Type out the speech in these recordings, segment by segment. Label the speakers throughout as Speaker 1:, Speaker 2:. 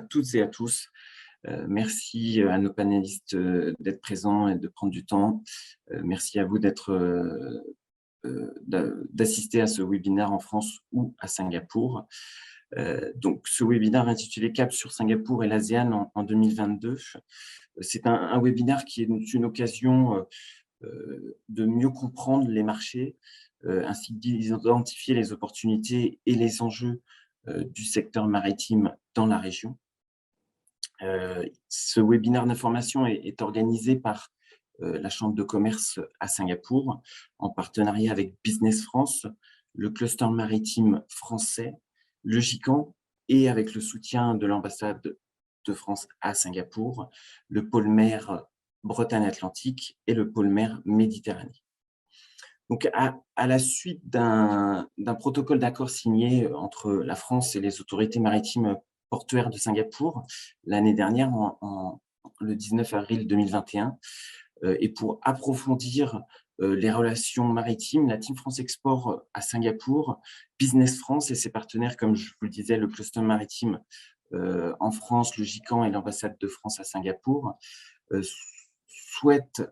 Speaker 1: toutes et à tous. Merci à nos panélistes d'être présents et de prendre du temps. Merci à vous d'assister à ce webinaire en France ou à Singapour. Donc, ce webinaire intitulé Cap sur Singapour et l'ASEAN en 2022, c'est un webinaire qui est une occasion de mieux comprendre les marchés, ainsi que d'identifier les opportunités et les enjeux du secteur maritime dans la région. Ce webinaire d'information est organisé par la Chambre de commerce à Singapour, en partenariat avec Business France, le cluster maritime français, le GICAN, et avec le soutien de l'ambassade de France à Singapour, le pôle mer Bretagne-Atlantique et le pôle mer Méditerranée. Donc, à la suite d'un protocole d'accord signé entre la France et les autorités maritimes portuaires de Singapour l'année dernière, le 19 avril 2021, et pour approfondir les relations maritimes, la Team France Export à Singapour, Business France et ses partenaires, comme je vous le disais, le cluster maritime en France, le GICAN et l'ambassade de France à Singapour, souhaitent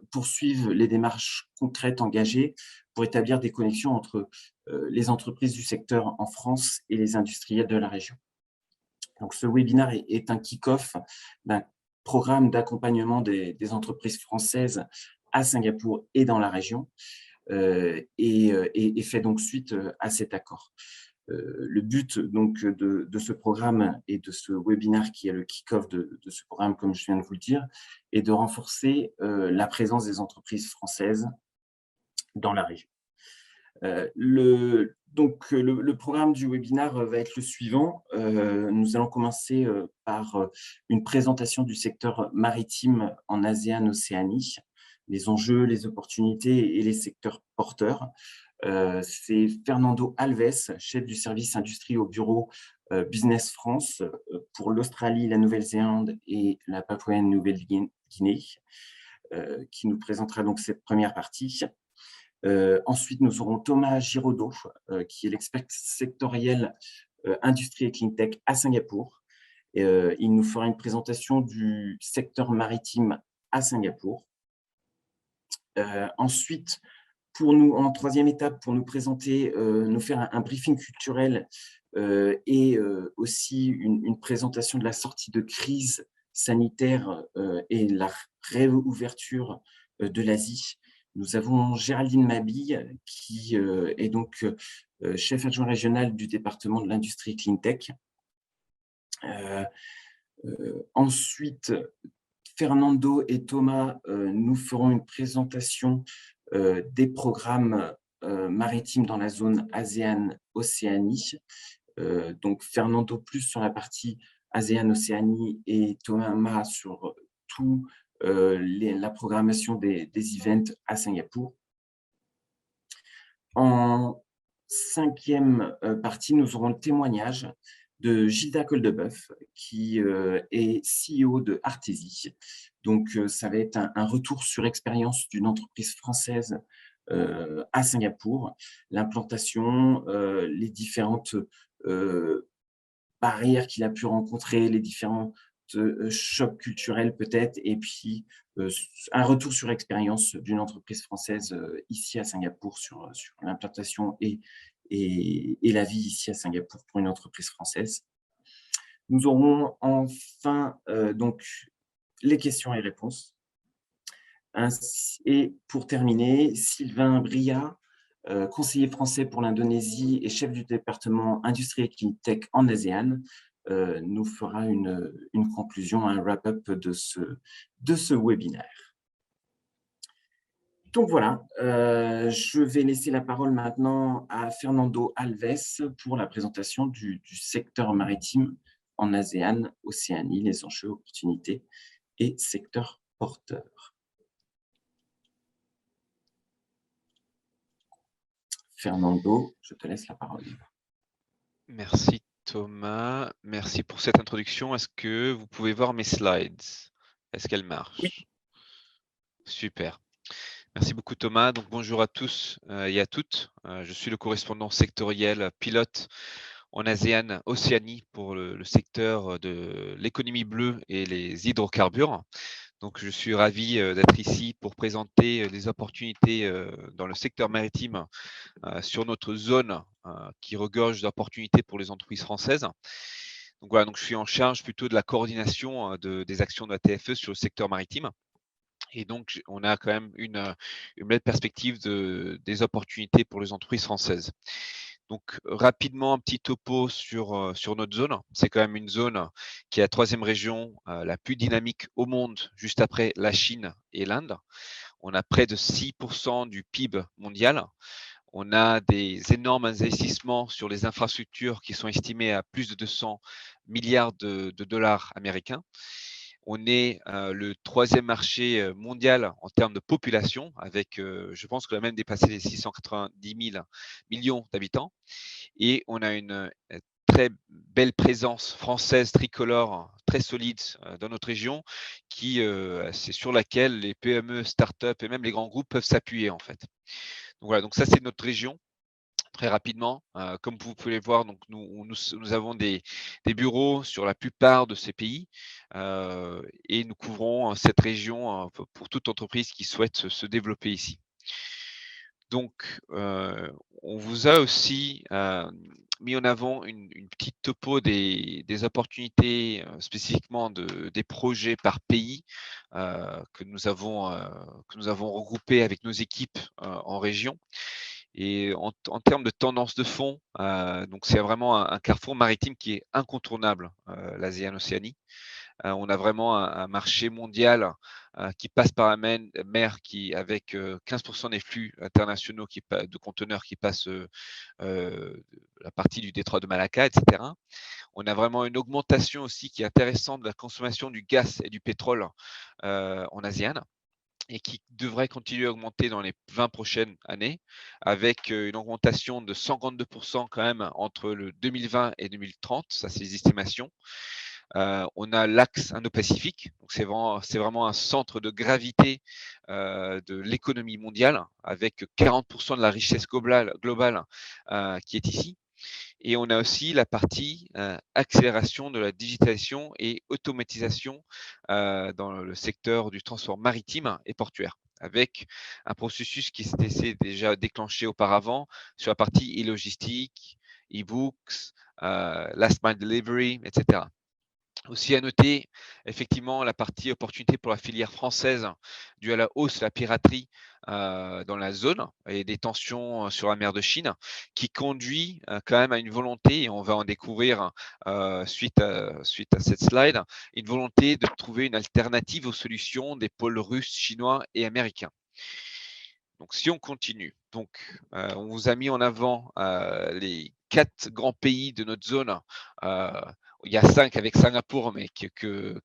Speaker 1: poursuivre les démarches concrètes engagées pour établir des connexions entre les entreprises du secteur en France et les industriels de la région. Donc, ce webinaire est un kick-off d'un programme d'accompagnement des entreprises françaises à Singapour et dans la région, et fait donc suite à cet accord. Le but donc de ce programme et de ce webinaire qui est le kick-off de ce programme, comme je viens de vous le dire, est de renforcer la présence des entreprises françaises dans la région. Le programme du webinaire va être le suivant. Nous allons commencer par une présentation du secteur maritime en ASEAN-Océanie, les enjeux, les opportunités et les secteurs porteurs. C'est Fernando Alves, chef du service industrie au bureau Business France pour l'Australie, la Nouvelle-Zélande et la Papouasie-Nouvelle-Guinée, qui nous présentera donc cette première partie. Ensuite, nous aurons Thomas Giraudot, qui est l'expert sectoriel industrie et clean tech à Singapour. Il nous fera une présentation du secteur maritime à Singapour. Ensuite, en troisième étape, pour nous présenter, nous faire un briefing culturel et aussi une présentation de la sortie de crise sanitaire et la réouverture de l'Asie. Nous avons Géraldine Mabille, qui est donc chef adjoint régional du département de l'industrie clean tech. Ensuite, Fernando et Thomas nous feront une présentation des programmes maritimes dans la zone ASEAN-Océanie. Donc, Fernando plus sur la partie ASEAN-Océanie et Thomas sur tout la programmation des events à Singapour. En cinquième partie, nous aurons le témoignage de Gilda Coldebeuf, qui est CEO de Artesi. Donc, ça va être un retour sur expérience d'une entreprise française à Singapour, l'implantation, les différentes barrières qu'il a pu rencontrer, les différents chocs culturels peut-être, et puis un retour sur expérience d'une entreprise française ici à Singapour sur l'implantation et la vie ici à Singapour pour une entreprise française. Nous aurons enfin donc les questions et réponses. Et pour terminer, Sylvain Bria, conseiller français pour l'Indonésie et chef du département industrie et clean tech en ASEAN, nous fera une conclusion, un wrap-up de ce webinaire. Donc voilà, je vais laisser la parole maintenant à Fernando Alves pour la présentation du secteur maritime en ASEAN, Océanie, les enjeux, opportunités et secteurs porteurs. Fernando, je te laisse la parole.
Speaker 2: Merci Thomas, merci pour cette introduction. Est-ce que vous pouvez voir mes slides? Est-ce qu'elles marchent?
Speaker 1: Oui.
Speaker 2: Super. Merci beaucoup Thomas. Donc bonjour à tous et à toutes. Je suis le correspondant sectoriel pilote en ASEAN Océanie pour le secteur de l'économie bleue et les hydrocarbures. Donc, je suis ravi d'être ici pour présenter les opportunités dans le secteur maritime sur notre zone qui regorge d'opportunités pour les entreprises françaises. Donc voilà, donc je suis en charge plutôt de la coordination des actions de la TFE sur le secteur maritime. Et donc, on a quand même une belle perspective des opportunités pour les entreprises françaises. Donc, rapidement, un petit topo sur notre zone. C'est quand même une zone qui est la troisième région la plus dynamique au monde, juste après la Chine et l'Inde. On a près de 6% du PIB mondial. On a des énormes investissements sur les infrastructures qui sont estimés à plus de 200 milliards de dollars américains. On est le troisième marché mondial en termes de population, avec, je pense qu'on a même dépassé les 690 000 millions d'habitants. Et on a une très belle présence française tricolore, très solide dans notre région, c'est sur laquelle les PME, startups et même les grands groupes peuvent s'appuyer en fait. Donc voilà, donc ça c'est notre région. Très rapidement, comme vous pouvez le voir, donc nous avons des bureaux sur la plupart de ces pays et nous couvrons cette région pour toute entreprise qui souhaite se développer ici. Donc, on vous a aussi mis en avant une petite topo des opportunités, spécifiquement des projets par pays que nous avons regroupés avec nos équipes en région. Et en termes de tendance de fond, donc c'est vraiment un carrefour maritime qui est incontournable, l'ASEAN-Océanie. On a vraiment un marché mondial qui passe par la mer qui avec 15% des flux internationaux de conteneurs qui passent la partie du détroit de Malacca, etc. On a vraiment une augmentation aussi qui est intéressante de la consommation du gaz et du pétrole en ASEAN et qui devrait continuer à augmenter dans les 20 prochaines années, avec une augmentation de 142% quand même entre le 2020 et 2030, ça c'est les estimations. On a l'axe Indo-Pacifique, donc c'est vraiment un centre de gravité de l'économie mondiale, avec 40% de la richesse globale qui est ici. Et on a aussi la partie accélération de la digitalisation et automatisation dans le secteur du transport maritime et portuaire, avec un processus qui s'était déjà déclenché auparavant sur la partie e-logistique, e-books, last mile delivery, etc. Aussi à noter, effectivement, la partie opportunité pour la filière française due à la hausse de la piraterie dans la zone et des tensions sur la mer de Chine, qui conduit quand même à une volonté, et on va en découvrir suite à cette slide, une volonté de trouver une alternative aux solutions des pôles russes, chinois et américains. Donc, si on continue, on vous a mis en avant les 4 grands pays de notre zone. Il y a 5 avec Singapour, mais que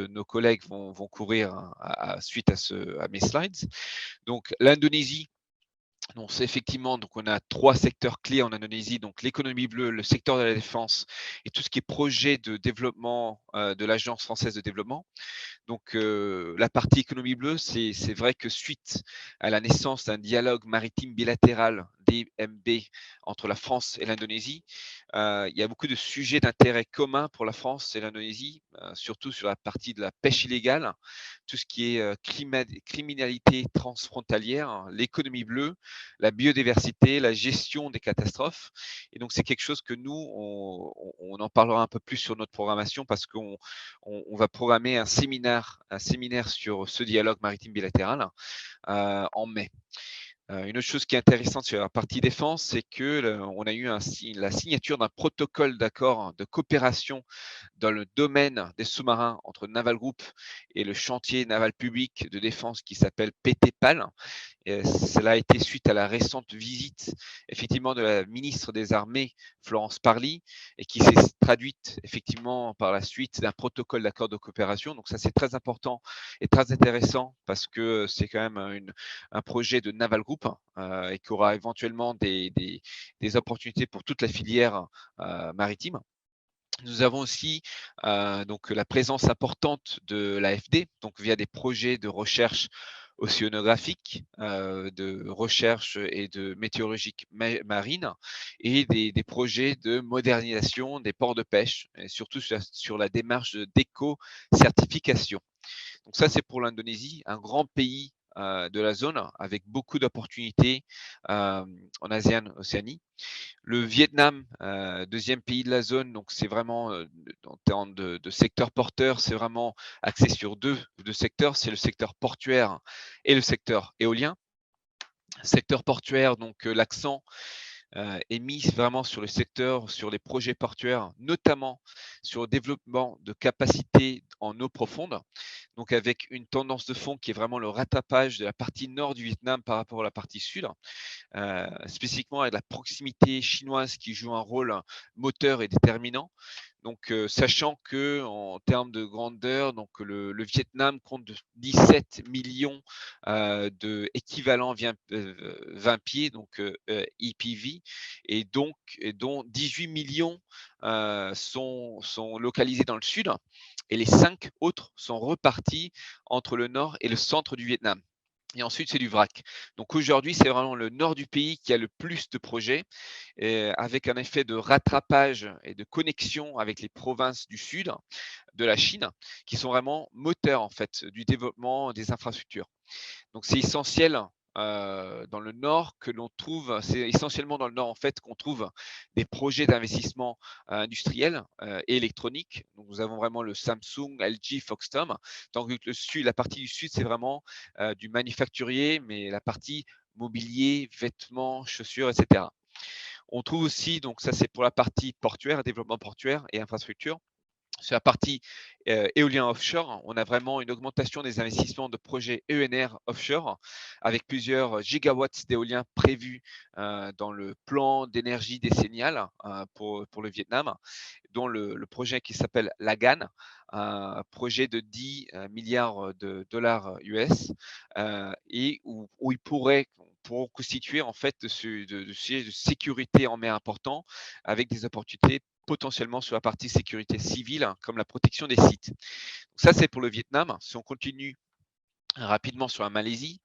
Speaker 2: nos collègues vont couvrir suite à mes slides. Donc, l'Indonésie. Donc, c'est effectivement, donc on a 3 secteurs clés en Indonésie, donc l'économie bleue, le secteur de la défense et tout ce qui est projet de développement de l'Agence française de développement. Donc, la partie économie bleue, c'est vrai que suite à la naissance d'un dialogue maritime bilatéral, DMB, entre la France et l'Indonésie, il y a beaucoup de sujets d'intérêt commun pour la France et l'Indonésie, surtout sur la partie de la pêche illégale, tout ce qui est criminalité transfrontalière, hein, l'économie bleue, la biodiversité, la gestion des catastrophes. Et donc, c'est quelque chose que nous, on en parlera un peu plus sur notre programmation parce qu'on va programmer un séminaire sur ce dialogue maritime bilatéral en mai. Une autre chose qui est intéressante sur la partie défense, c'est que on a eu la signature d'un protocole d'accord de coopération dans le domaine des sous-marins entre Naval Group et le chantier naval public de défense qui s'appelle PTPAL. Cela a été suite à la récente visite effectivement de la ministre des Armées, Florence Parly, et qui s'est traduite effectivement par la suite d'un protocole d'accord de coopération. Donc ça, c'est très important et très intéressant parce que c'est quand même un projet de Naval Group et qui aura éventuellement des opportunités pour toute la filière maritime. Nous avons aussi donc la présence importante de l'AFD, donc via des projets de recherche océanographiques, de recherche et de météorologique marine et des projets de modernisation des ports de pêche et surtout sur la démarche d'éco-certification. Donc ça, c'est pour l'Indonésie, un grand pays de la zone avec beaucoup d'opportunités en Océanie. Le Vietnam, deuxième pays de la zone, donc c'est vraiment en termes de secteur porteur, c'est vraiment axé sur deux secteurs, c'est le secteur portuaire et le secteur éolien. Secteur portuaire, donc l'accent est mis vraiment sur le secteur, sur les projets portuaires, notamment sur le développement de capacités en eau profonde. Donc avec une tendance de fond qui est vraiment le rattrapage de la partie nord du Vietnam par rapport à la partie sud, spécifiquement avec la proximité chinoise qui joue un rôle moteur et déterminant. Donc, sachant que en termes de grandeur, donc le Vietnam compte 17 millions de équivalents 20 pieds, donc EPV, et dont 18 millions sont localisés dans le sud, et les 5 autres sont repartis entre le nord et le centre du Vietnam. Et ensuite, c'est du vrac. Donc aujourd'hui, c'est vraiment le nord du pays qui a le plus de projets, avec un effet de rattrapage et de connexion avec les provinces du sud de la Chine, qui sont vraiment moteurs en fait du développement des infrastructures. Donc c'est essentiel dans le nord que l'on trouve, c'est essentiellement dans le nord en fait qu'on trouve des projets d'investissement industriels et électroniques. Donc nous avons vraiment le Samsung, LG, Foxconn, tant que le sud, la partie du sud, c'est vraiment du manufacturier, mais la partie mobilier, vêtements, chaussures, etc. On trouve aussi, donc ça c'est pour la partie portuaire, développement portuaire et infrastructure. Sur la partie éolien offshore, on a vraiment une augmentation des investissements de projets ENR offshore avec plusieurs gigawatts d'éolien prévus dans le plan d'énergie décennial pour le Vietnam, dont le projet qui s'appelle Lagan, un projet de 10 milliards de dollars US et où il pourrait pour constituer en fait de sujets de sécurité en mer important avec des opportunités potentiellement sur la partie sécurité civile, comme la protection des sites. Donc ça, c'est pour le Vietnam. Si on continue rapidement sur la Malaisie,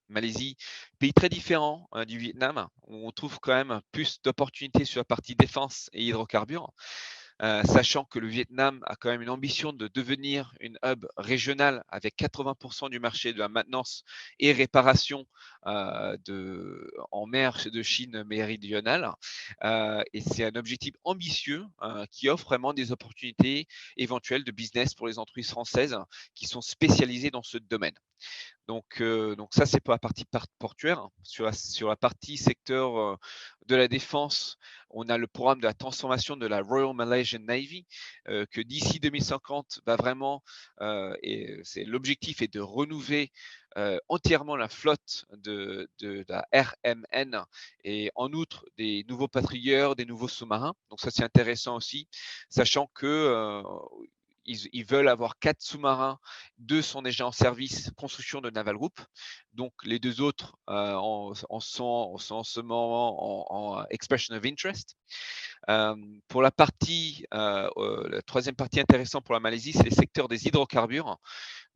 Speaker 2: pays très différent du Vietnam, où on trouve quand même plus d'opportunités sur la partie défense et hydrocarbures. Sachant que le Vietnam a quand même une ambition de devenir une hub régionale avec 80% du marché de la maintenance et réparation en mer de Chine méridionale. Et c'est un objectif ambitieux qui offre vraiment des opportunités éventuelles de business pour les entreprises françaises qui sont spécialisées dans ce domaine. Donc ça, c'est pour la partie portuaire. Sur la partie secteur de la défense, on a le programme de la transformation de la Royal Malaysian Navy, que d'ici 2050 va vraiment, l'objectif est de renouveler entièrement la flotte de la RMN et en outre des nouveaux patrouilleurs, des nouveaux sous-marins. Donc ça, c'est intéressant aussi, sachant que ils veulent avoir 4 sous-marins, 2 sont déjà en service, construction de Naval Group. Donc les 2 autres sont en ce moment en expression of interest. Pour la troisième partie intéressante pour la Malaisie, c'est les secteurs des hydrocarbures.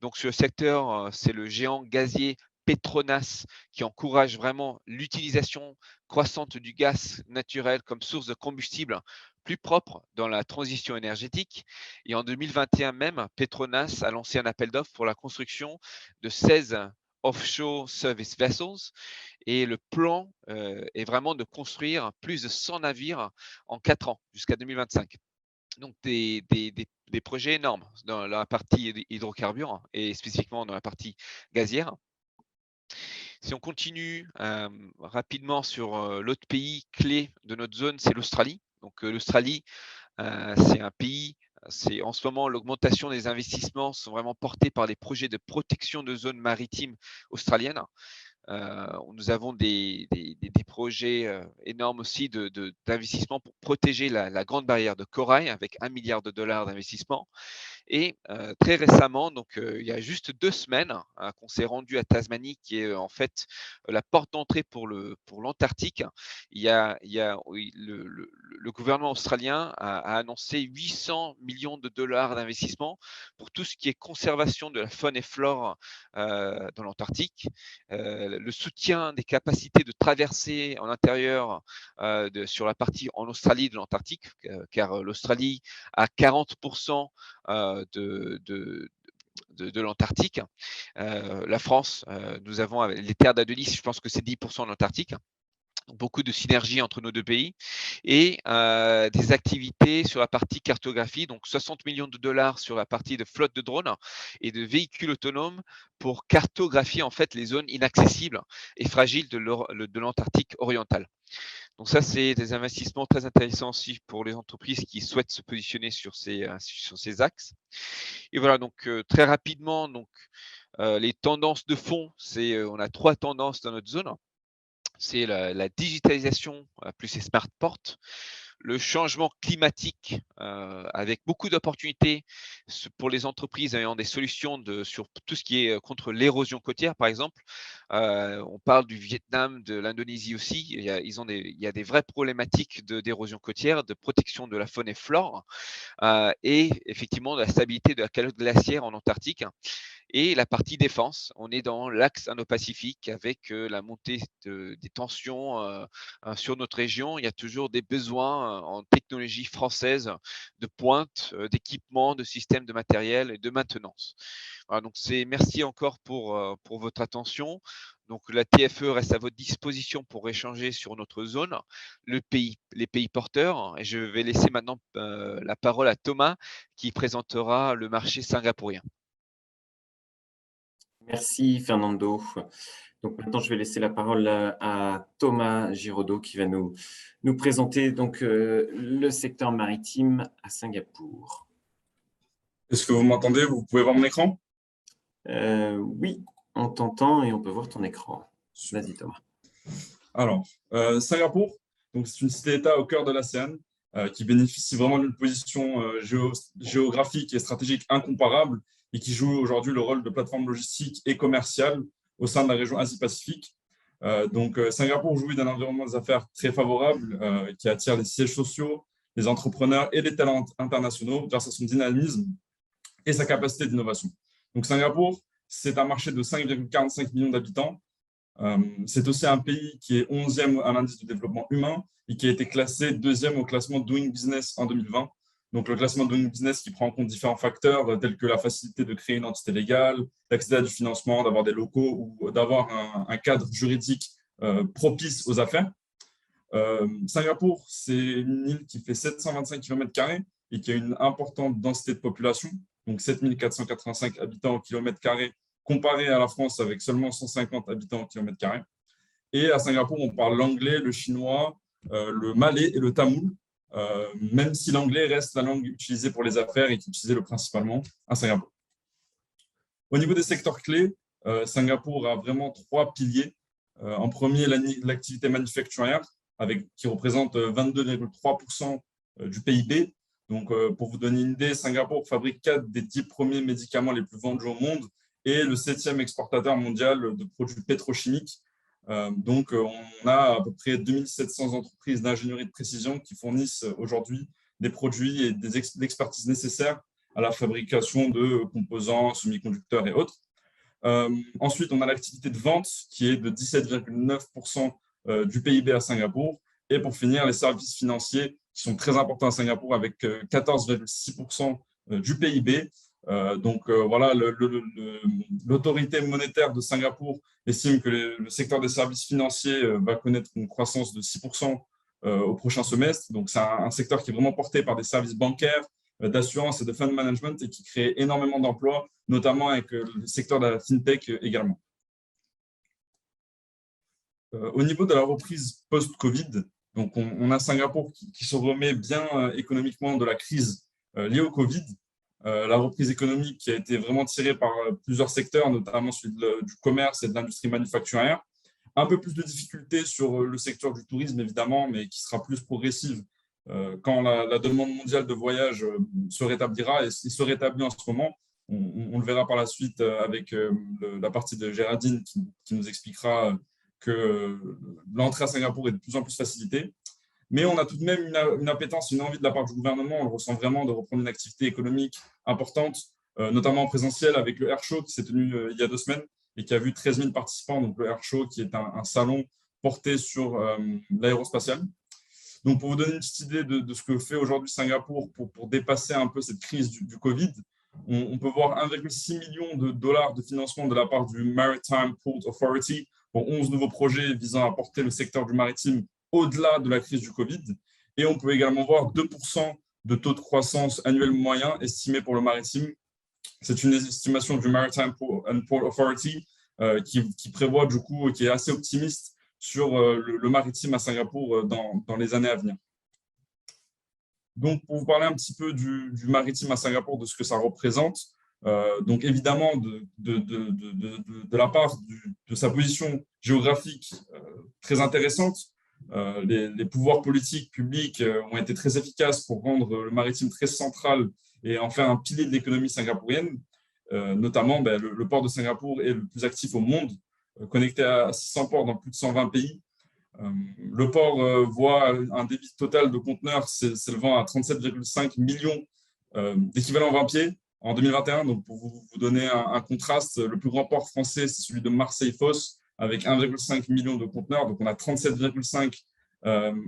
Speaker 2: Donc sur le secteur, c'est le géant gazier Petronas qui encourage vraiment l'utilisation croissante du gaz naturel comme source de combustible plus propre dans la transition énergétique. Et en 2021 même, Petronas a lancé un appel d'offres pour la construction de 16 offshore service vessels. Et le plan est vraiment de construire plus de 100 navires en 4 ans, jusqu'à 2025. Donc des projets énormes dans la partie hydrocarbures et spécifiquement dans la partie gazière. Si on continue rapidement sur l'autre pays clé de notre zone, c'est l'Australie. Donc l'Australie, c'est un pays, c'est en ce moment l'augmentation des investissements sont vraiment portés par les projets de protection de zones maritimes australiennes. Nous avons des projets énormes aussi d'investissement pour protéger la grande barrière de corail avec 1 milliard de dollars d'investissement. Et très récemment, donc il y a juste 2 semaines, qu'on s'est rendu à Tasmanie, qui est en fait la porte d'entrée pour l'Antarctique. Oui, le gouvernement australien a annoncé 800 millions de dollars d'investissement pour tout ce qui est conservation de la faune et flore dans l'Antarctique, le soutien des capacités de traversée en intérieur sur la partie en Australie de l'Antarctique, car l'Australie a 40% de l'Antarctique. La France, nous avons les terres d'Adelis, je pense que c'est 10% de l'Antarctique. Beaucoup de synergie entre nos deux pays et des activités sur la partie cartographie, donc 60 millions de dollars sur la partie de flotte de drones et de véhicules autonomes pour cartographier en fait les zones inaccessibles et fragiles de l'Antarctique orientale. Donc ça, c'est des investissements très intéressants aussi pour les entreprises qui souhaitent se positionner sur ces axes. Et voilà, donc très rapidement, donc les tendances de fond, on a 3 tendances dans notre zone. C'est la digitalisation plus les smart ports, le changement climatique avec beaucoup d'opportunités pour les entreprises ayant des solutions sur tout ce qui est contre l'érosion côtière, par exemple. On parle du Vietnam, de l'Indonésie aussi. Il y a des vraies problématiques d'érosion côtière, de protection de la faune et flore et effectivement de la stabilité de la calotte glaciaire en Antarctique. Et la partie défense, on est dans l'axe Indo-Pacifique avec la montée des tensions sur notre région. Il y a toujours des besoins en technologie française de pointe, d'équipement, de systèmes de matériel et de maintenance. Voilà, donc merci encore pour votre attention. Donc la TFE reste à votre disposition pour échanger sur notre zone, les pays porteurs. Et je vais laisser maintenant la parole à Thomas qui présentera le marché singapourien.
Speaker 1: Merci Fernando. Donc maintenant, je vais laisser la parole à Thomas Giraudot qui va nous présenter donc, le secteur maritime à Singapour.
Speaker 3: Est-ce que vous m'entendez? Vous pouvez voir mon écran?
Speaker 1: Oui, on t'entend et on peut voir ton écran. Vas-y Thomas.
Speaker 3: Alors, Singapour, donc c'est une cité-État au cœur de l'ASEAN qui bénéficie vraiment d'une position géographique et stratégique incomparable et qui joue aujourd'hui le rôle de plateforme logistique et commerciale au sein de la région Asie-Pacifique. Singapour jouit d'un environnement des affaires très favorable qui attire les sièges sociaux, les entrepreneurs et les talents internationaux grâce à son dynamisme et sa capacité d'innovation. Donc, Singapour, c'est un marché de 5,45 millions d'habitants. C'est aussi un pays qui est 11e à l'indice de développement humain et qui a été classé 2e au classement Doing Business en 2020. Donc, le classement Doing Business qui prend en compte différents facteurs tels que la facilité de créer une entité légale, d'accéder à du financement, d'avoir des locaux ou d'avoir un cadre juridique propice aux affaires. Singapour, c'est une île qui fait 725 km² et qui a une importante densité de population, donc 7485 habitants au kilomètre carré, comparé à la France avec seulement 150 habitants au kilomètre carré. Et à Singapour, on parle l'anglais, le chinois, le malais et le tamoul, même si l'anglais reste la langue utilisée pour les affaires et qui est utilisée le principalement à Singapour. Au niveau des secteurs clés, Singapour a vraiment 3 piliers. En premier, l'activité manufacturière, qui représente 22,3% du PIB. Donc, pour vous donner une idée, Singapour fabrique 4 des 10 premiers médicaments les plus vendus au monde et le 7e exportateur mondial de produits pétrochimiques. On a à peu près 2700 entreprises d'ingénierie de précision qui fournissent aujourd'hui des produits et des expertises nécessaires à la fabrication de composants, semi-conducteurs et autres. Ensuite, on a l'activité de vente qui est de 17,9% du PIB à Singapour. Et pour finir, les services financiers qui sont très importants à Singapour avec 14,6% du PIB. Voilà, l'autorité monétaire de Singapour estime que le secteur des services financiers va connaître une croissance de 6% au prochain semestre. Donc, c'est un secteur qui est vraiment porté par des services bancaires, d'assurance et de fund management et qui crée énormément d'emplois, notamment avec le secteur de la fintech également. Au niveau de la reprise post-Covid, donc on a Singapour qui se remet bien économiquement de la crise liée au Covid. La reprise économique qui a été vraiment tirée par plusieurs secteurs, notamment celui du commerce et de l'industrie manufacturière. Un peu plus de difficultés sur le secteur du tourisme, évidemment, mais qui sera plus progressive quand la demande mondiale de voyage se rétablira, et il se rétablit en ce moment. On le verra par la suite avec la partie de Géraldine qui nous expliquera que l'entrée à Singapour est de plus en plus facilitée. Mais on a tout de même une appétence, une envie de la part du gouvernement, on le ressent vraiment, de reprendre une activité économique importante, notamment en présentiel avec le Air Show qui s'est tenu il y a 2 semaines et qui a vu 13 000 participants. Donc le Air Show qui est un salon porté sur l'aérospatiale. Donc pour vous donner une petite idée de ce que fait aujourd'hui Singapour pour dépasser un peu cette crise du Covid, on peut voir 1,6 million de dollars de financement de la part du Maritime Port Authority pour 11 nouveaux projets visant à porter le secteur du maritime au-delà de la crise du Covid. Et on peut également voir 2% de taux de croissance annuel moyen estimé pour le maritime. C'est une estimation du Maritime Port Authority qui prévoit, du coup, qui est assez optimiste sur le maritime à Singapour dans les années à venir. Donc, pour vous parler un petit peu du maritime à Singapour, de ce que ça représente, donc évidemment, de la part de sa position géographique très intéressante, les pouvoirs politiques publics ont été très efficaces pour rendre le maritime très central et en faire un pilier de l'économie singapourienne. Notamment, le port de Singapour est le plus actif au monde, connecté à 600 ports dans plus de 120 pays. Le port voit un débit total de conteneurs s'élevant à 37,5 millions d'équivalents 20 pieds en 2021. Donc, pour vous donner un contraste, le plus grand port français, c'est celui de Marseille-Fos, avec 1,5 million de conteneurs. Donc, on a 37,5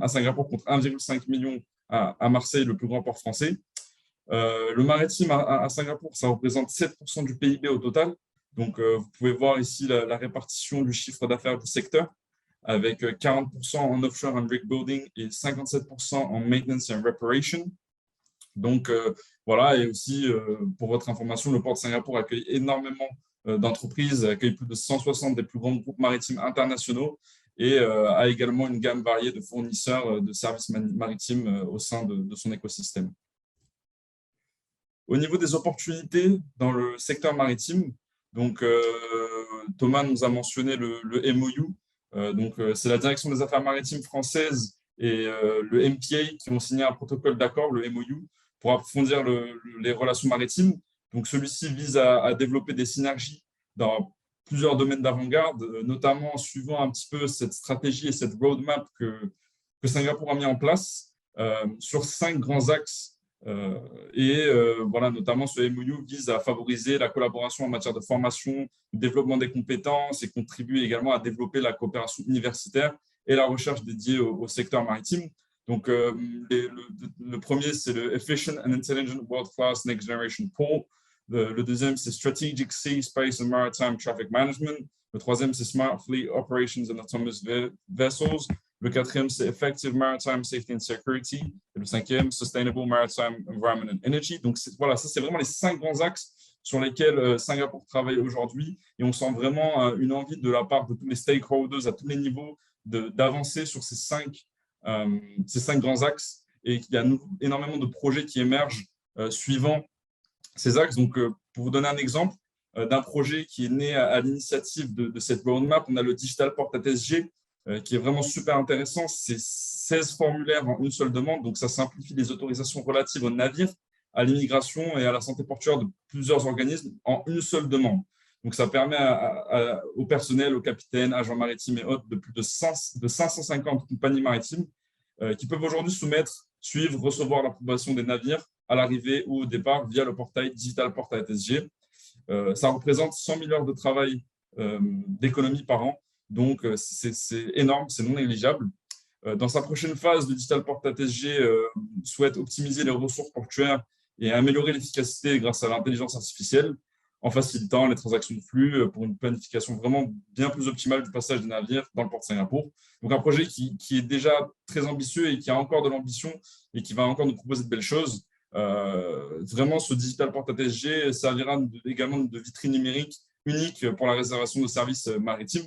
Speaker 3: à Singapour contre 1,5 million à Marseille, le plus grand port français. Le maritime à Singapour, ça représente 7% du PIB au total. Donc, vous pouvez voir ici la répartition du chiffre d'affaires du secteur, avec 40% en offshore and rig building et 57% en maintenance and reparation. Donc, voilà, et aussi, pour votre information, le port de Singapour accueille énormément d'entreprises, accueille plus de 160 des plus grands groupes maritimes internationaux et a également une gamme variée de fournisseurs de services maritimes au sein de son écosystème. Au niveau des opportunités dans le secteur maritime, donc, Thomas nous a mentionné le MOU. C'est la Direction des Affaires maritimes françaises et le MPA qui ont signé un protocole d'accord, le MOU, pour approfondir les relations maritimes. Donc, celui-ci vise à développer des synergies dans plusieurs domaines d'avant-garde, notamment suivant un petit peu cette stratégie et cette roadmap que Singapour a mis en place sur 5 grands axes. Voilà, notamment ce MOU vise à favoriser la collaboration en matière de formation, développement des compétences et contribue également à développer la coopération universitaire et la recherche dédiée au secteur maritime. Donc, le premier, c'est le Efficient and Intelligent World Class Next Generation Port. Le deuxième, c'est Strategic Sea, Space and Maritime Traffic Management. Le troisième, c'est Smart Fleet Operations and Autonomous Vessels. Le quatrième, c'est Effective Maritime Safety and Security. Et le cinquième, Sustainable Maritime Environment and Energy. Donc, voilà, ça, c'est vraiment les 5 grands axes sur lesquels Singapour travaille aujourd'hui. Et on sent vraiment une envie de la part de tous les stakeholders à tous les niveaux d'avancer sur ces 5 grands axes. Et qu'il y a énormément de projets qui émergent suivant ces axes. Donc, pour vous donner un exemple d'un projet qui est né à l'initiative de cette roadmap, on a le Digital Port ATSG, qui est vraiment super intéressant. C'est 16 formulaires en une seule demande, donc ça simplifie les autorisations relatives aux navires, à l'immigration et à la santé portuaire de plusieurs organismes en une seule demande. Donc ça permet au personnel, aux capitaines, agents maritimes et autres de plus de 550 compagnies maritimes qui peuvent aujourd'hui soumettre, suivre, recevoir l'approbation des navires à l'arrivée ou au départ via le portail Digital Port ATSG. Ça représente 100 000 heures de travail d'économie par an. Donc, c'est énorme, c'est non négligeable. Dans sa prochaine phase, le Digital Port ATSG souhaite optimiser les ressources portuaires et améliorer l'efficacité grâce à l'intelligence artificielle en facilitant les transactions de flux pour une planification vraiment bien plus optimale du passage des navires dans le port de Singapour. Donc, un projet qui est déjà très ambitieux et qui a encore de l'ambition et qui va encore nous proposer de belles choses. Vraiment, ce Digital Port ATSG servira également de vitrine numérique unique pour la réservation de services maritimes.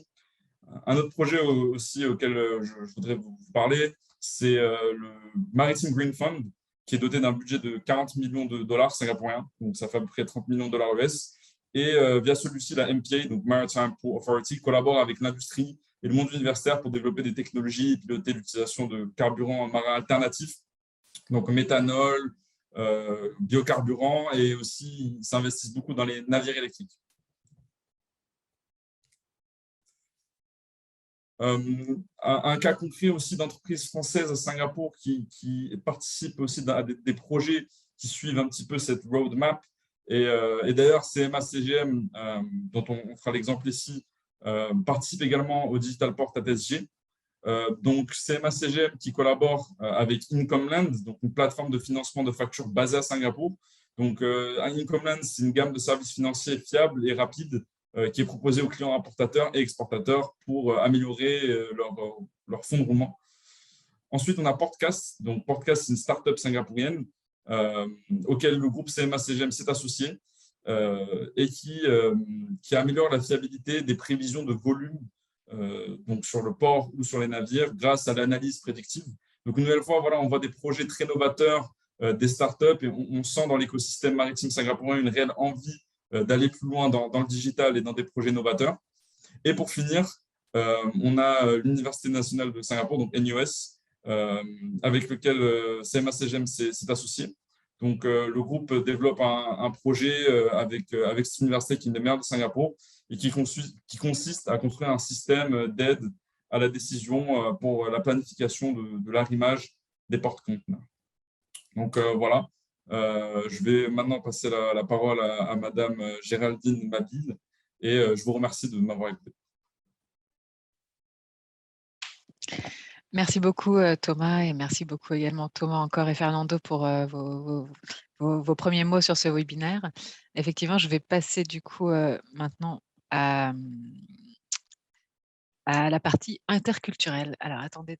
Speaker 3: Un autre projet aussi auquel je voudrais vous parler, c'est le Maritime Green Fund, qui est doté d'un budget de 40 millions de dollars singapouriens, donc ça fait à peu près 30 millions de dollars US. Et via celui-ci, la MPA, donc Maritime Port Authority, collabore avec l'industrie et le monde universitaire pour développer des technologies et piloter l'utilisation de carburants marins alternatifs donc méthanol, biocarburants, et aussi ils s'investissent beaucoup dans les navires électriques. Un cas concret aussi d'entreprise française à Singapour qui participe aussi à des projets qui suivent un petit peu cette roadmap. Et d'ailleurs, CMA-CGM, dont on fera l'exemple ici, participe également au Digital Port at SG. Donc, CMA-CGM qui collabore avec Incomland, donc une plateforme de financement de factures basée à Singapour. Donc, Incomland, c'est une gamme de services financiers fiables et rapides qui est proposée aux clients importateurs et exportateurs pour améliorer leur fonds de roulement. Ensuite, on a Portcast. Donc, Portcast, c'est une start-up singapourienne auquel le groupe CMA-CGM s'est associé et qui améliore la fiabilité des prévisions de volume donc sur le port ou sur les navires grâce à l'analyse prédictive. Donc, une nouvelle fois, voilà, on voit des projets très novateurs, des startups, et on sent dans l'écosystème maritime singapourien une réelle envie d'aller plus loin dans le digital et dans des projets novateurs. Et pour finir, on a l'Université nationale de Singapour, donc NUS, avec lequel CMA-CGM s'est associé. Donc, le groupe développe un projet avec cette université qui est une des meilleures de Singapour et qui consiste à construire un système d'aide à la décision pour la planification de l'arrimage des porte-conteneurs. Donc, voilà. Je vais maintenant passer la parole à Madame Géraldine Mabille et je vous remercie de m'avoir écouté.
Speaker 4: Merci beaucoup Thomas, et merci beaucoup également Thomas encore et Fernando pour vos premiers mots sur ce webinaire. Effectivement, je vais passer du coup maintenant à la partie interculturelle. Alors attendez,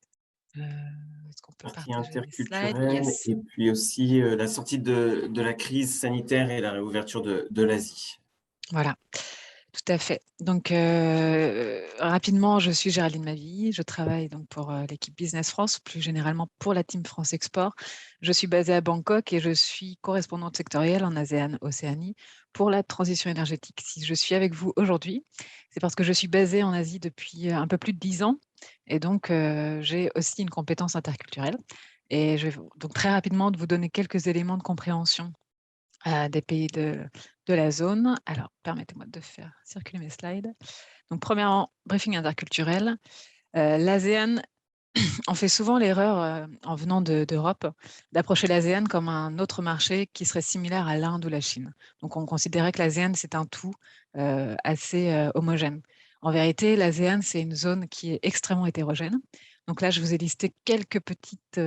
Speaker 4: est-ce qu'on peut
Speaker 1: Partie
Speaker 4: partager les slides?
Speaker 1: interculturelle,
Speaker 4: Yes.
Speaker 1: et puis aussi la sortie de la crise sanitaire et la réouverture de l'Asie.
Speaker 4: Voilà, tout à fait. Donc, rapidement, je suis Géraldine Mabille. Je travaille donc pour l'équipe Business France, plus généralement pour la Team France Export. Je suis basée à Bangkok et je suis correspondante sectorielle en ASEAN-Océanie pour la transition énergétique. Si je suis avec vous aujourd'hui, c'est parce que je suis basée en Asie depuis un peu plus de 10 ans et donc j'ai aussi une compétence interculturelle. Et je vais donc très rapidement vous donner quelques éléments de compréhension des pays de la zone. Alors, permettez-moi de faire circuler mes slides. Donc, premièrement, briefing interculturel. L'ASEAN, on fait souvent l'erreur, en venant d'Europe, d'approcher l'ASEAN comme un autre marché qui serait similaire à l'Inde ou la Chine. Donc, on considérait que l'ASEAN, c'est un tout assez homogène. En vérité, l'ASEAN, c'est une zone qui est extrêmement hétérogène. Donc là, je vous ai listé quelques petites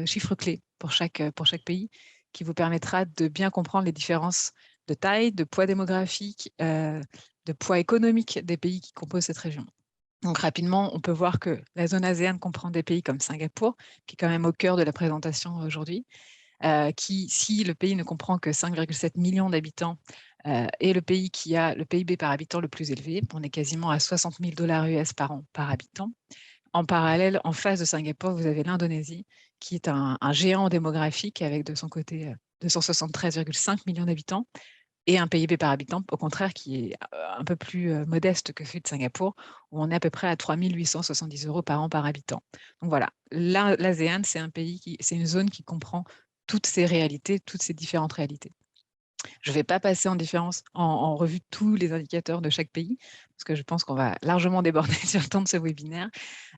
Speaker 4: chiffres clés pour chaque pays qui vous permettra de bien comprendre les différences de taille, de poids démographique, de poids économique des pays qui composent cette région. Donc rapidement, on peut voir que la zone ASEAN comprend des pays comme Singapour, qui est quand même au cœur de la présentation aujourd'hui, qui, si le pays ne comprend que 5,7 millions d'habitants, est le pays qui a le PIB par habitant le plus élevé. On est quasiment à 60 000 $ US par an par habitant. En parallèle, en face de Singapour, vous avez l'Indonésie, qui est un géant démographique avec de son côté 273,5 millions d'habitants et un PIB par habitant, au contraire, qui est un peu plus modeste que celui de Singapour, où on est à peu près à 3 870 € par an par habitant. Donc voilà, l'ASEAN, c'est une zone qui comprend toutes ces réalités, toutes ces différentes réalités. Je ne vais pas passer en revue tous les indicateurs de chaque pays, parce que je pense qu'on va largement déborder sur le temps de ce webinaire.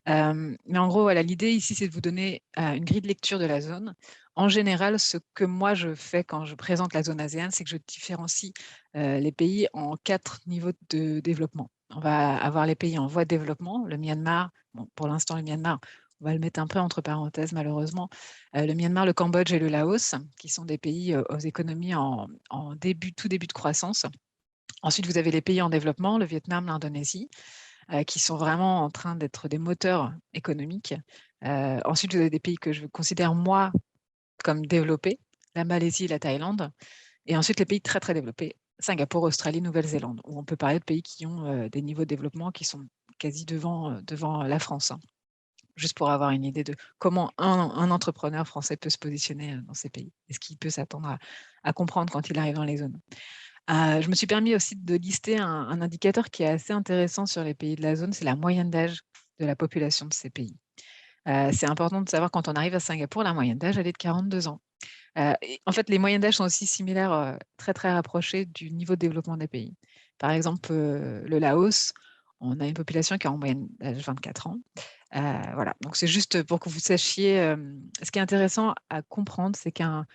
Speaker 4: Mais en gros, voilà, l'idée ici, c'est de vous donner une grille de lecture de la zone. En général, ce que moi, je fais quand je présente la zone ASEAN, c'est que je différencie les pays en 4 niveaux de développement. On va avoir les pays en voie de développement, le Myanmar, bon, pour l'instant, le Myanmar, on va le mettre un peu entre parenthèses, malheureusement. Le Myanmar, le Cambodge et le Laos, qui sont des pays aux économies en tout début de croissance. Ensuite, vous avez les pays en développement, le Vietnam, l'Indonésie, qui sont vraiment en train d'être des moteurs économiques. Ensuite, vous avez des pays que je considère, moi, comme développés, la Malaisie et la Thaïlande. Et ensuite, les pays très, très développés, Singapour, Australie, Nouvelle-Zélande, où on peut parler de pays qui ont des niveaux de développement qui sont quasi devant la France. Juste pour avoir une idée de comment un entrepreneur français peut se positionner dans ces pays et ce qu'il peut s'attendre à comprendre quand il arrive dans les zones. Je me suis permis aussi de lister un indicateur qui est assez intéressant sur les pays de la zone, c'est la moyenne d'âge de la population de ces pays. C'est important de savoir quand on arrive à Singapour, la moyenne d'âge, elle est de 42 ans. En fait, les moyennes d'âge sont aussi similaires, très, très rapprochées du niveau de développement des pays. Par exemple, le Laos, on a une population qui a en moyenne d'âge 24 ans. Voilà, donc c'est juste pour que vous sachiez, ce qui est intéressant à comprendre, c'est qu'un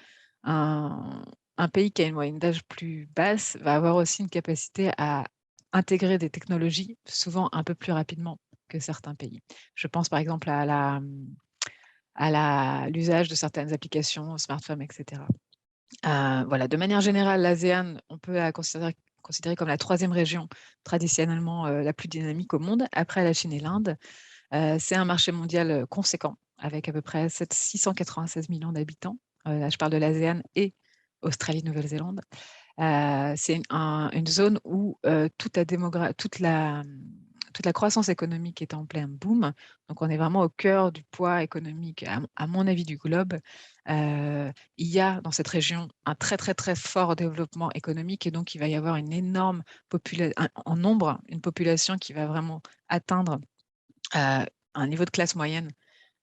Speaker 4: un un pays qui a une moyenne d'âge plus basse va avoir aussi une capacité à intégrer des technologies, souvent un peu plus rapidement que certains pays. Je pense par exemple à l'usage de certaines applications, smartphones, et cetera. Voilà, de manière générale, l'ASEAN, on peut la considérer comme la 3e région traditionnellement, la plus dynamique au monde, après la Chine et l'Inde. C'est un marché mondial, conséquent, avec à peu près 696 millions d'habitants. Là, je parle de l'ASEAN et Australie, Nouvelle-Zélande. C'est une zone où, toute la croissance économique est en plein boom. Donc, on est vraiment au cœur du poids économique, à mon avis, du globe. Il y a dans cette région un très, très, très fort développement économique et donc il va y avoir une énorme en nombre, une population qui va vraiment atteindre un niveau de classe moyenne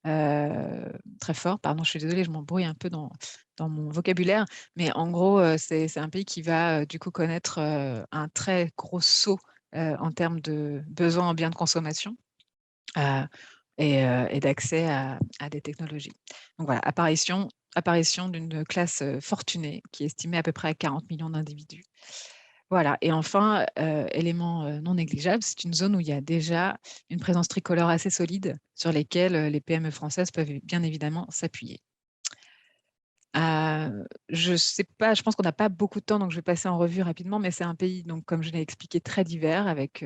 Speaker 4: très fort. Pardon, je suis désolée, je m'embrouille un peu dans mon vocabulaire, mais en gros, c'est un pays qui va du coup connaître un très gros saut en termes de besoins en biens de consommation et d'accès à des technologies. Donc voilà, apparition d'une classe fortunée qui est estimée à peu près à 40 millions d'individus. Voilà, et enfin, élément non négligeable, c'est une zone où il y a déjà une présence tricolore assez solide sur lesquelles les PME françaises peuvent bien évidemment s'appuyer. Je sais pas, je pense qu'on n'a pas beaucoup de temps, donc je vais passer en revue rapidement, mais c'est un pays, donc comme je l'ai expliqué, très divers, avec,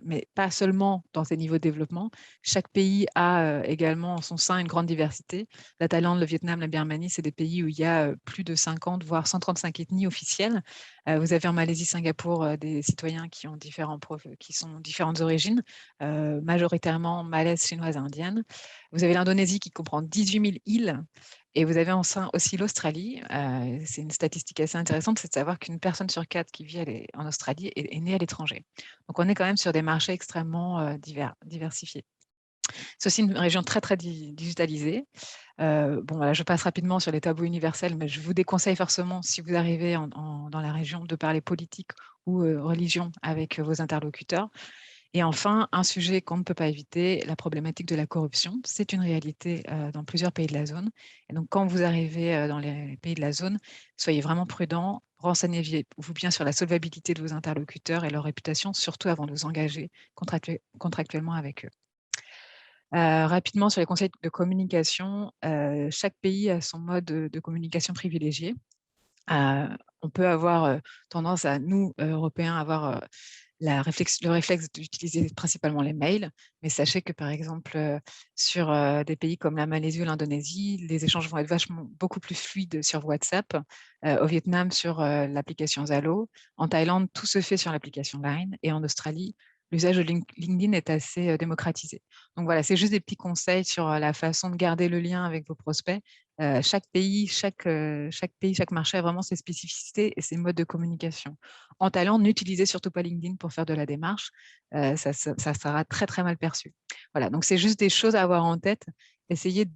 Speaker 4: mais pas seulement dans ses niveaux de développement. Chaque pays a également en son sein une grande diversité. La Thaïlande, le Vietnam, la Birmanie, c'est des pays où il y a plus de 50, voire 135 ethnies officielles. Vous avez en Malaisie, Singapour, des citoyens qui sont différentes origines, majoritairement malaises, chinoises et indiennes. Vous avez l'Indonésie qui comprend 18 000 îles. Et vous avez aussi l'Australie. C'est une statistique assez intéressante, c'est de savoir qu'une personne sur 4 qui vit en Australie est née à l'étranger. Donc, on est quand même sur des marchés extrêmement diversifiés. C'est aussi une région très, très digitalisée. Bon, voilà, je passe rapidement sur les tabous universels, mais je vous déconseille forcément, si vous arrivez dans la région, de parler politique ou religion avec vos interlocuteurs. Et enfin, un sujet qu'on ne peut pas éviter, la problématique de la corruption. C'est une réalité dans plusieurs pays de la zone. Et donc, quand vous arrivez dans les pays de la zone, soyez vraiment prudents, renseignez-vous bien sur la solvabilité de vos interlocuteurs et leur réputation, surtout avant de vous engager contractuellement avec eux. Rapidement, sur les conseils de communication, chaque pays a son mode de communication privilégié. On peut avoir tendance à, nous, Européens, avoir le réflexe d'utiliser principalement les mails, mais sachez que par exemple sur des pays comme la Malaisie ou l'Indonésie, les échanges vont être beaucoup plus fluides sur WhatsApp, au Vietnam sur l'application Zalo, en Thaïlande tout se fait sur l'application Line et en Australie l'usage de LinkedIn est assez démocratisé. Donc voilà, c'est juste des petits conseils sur la façon de garder le lien avec vos prospects. Chaque pays, chaque marché a vraiment ses spécificités et ses modes de communication. En Thaïlande, n'utilisez surtout pas LinkedIn pour faire de la démarche, ça sera très, très mal perçu. Voilà, donc c'est juste des choses à avoir en tête. Essayez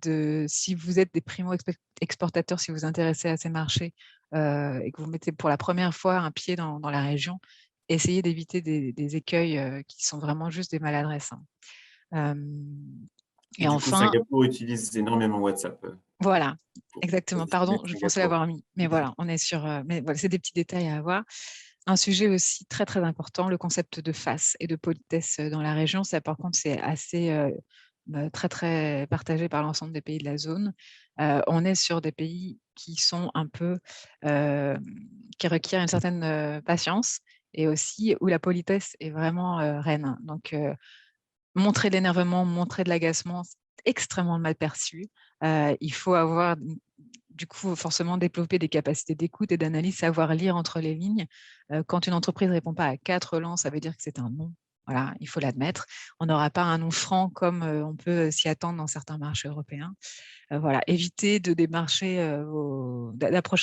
Speaker 4: si vous êtes des primo-exportateurs, si vous vous intéressez à ces marchés et que vous mettez pour la première fois un pied dans la région, essayez d'éviter des écueils qui sont vraiment juste des maladresses.
Speaker 1: Et du coup, Singapour utilise énormément WhatsApp.
Speaker 4: Voilà, exactement. Pardon, je pensais l'avoir mis. Mais voilà, on est sur. Mais voilà, c'est des petits détails à avoir. Un sujet aussi très, très important, le concept de face et de politesse dans la région. Ça, par contre, c'est assez très, très partagé par l'ensemble des pays de la zone. On est sur des pays qui sont un peu. Qui requièrent une certaine patience et aussi où la politesse est vraiment reine. Donc, montrer de l'énervement, montrer de l'agacement, c'est extrêmement mal perçu. Il faut avoir, du coup, forcément développer des capacités d'écoute et d'analyse, savoir lire entre les lignes. Quand une entreprise ne répond pas à 4 langues, ça veut dire que c'est un non. Voilà, il faut l'admettre. On n'aura pas un non franc comme on peut s'y attendre dans certains marchés européens. Voilà, évitez d'approcher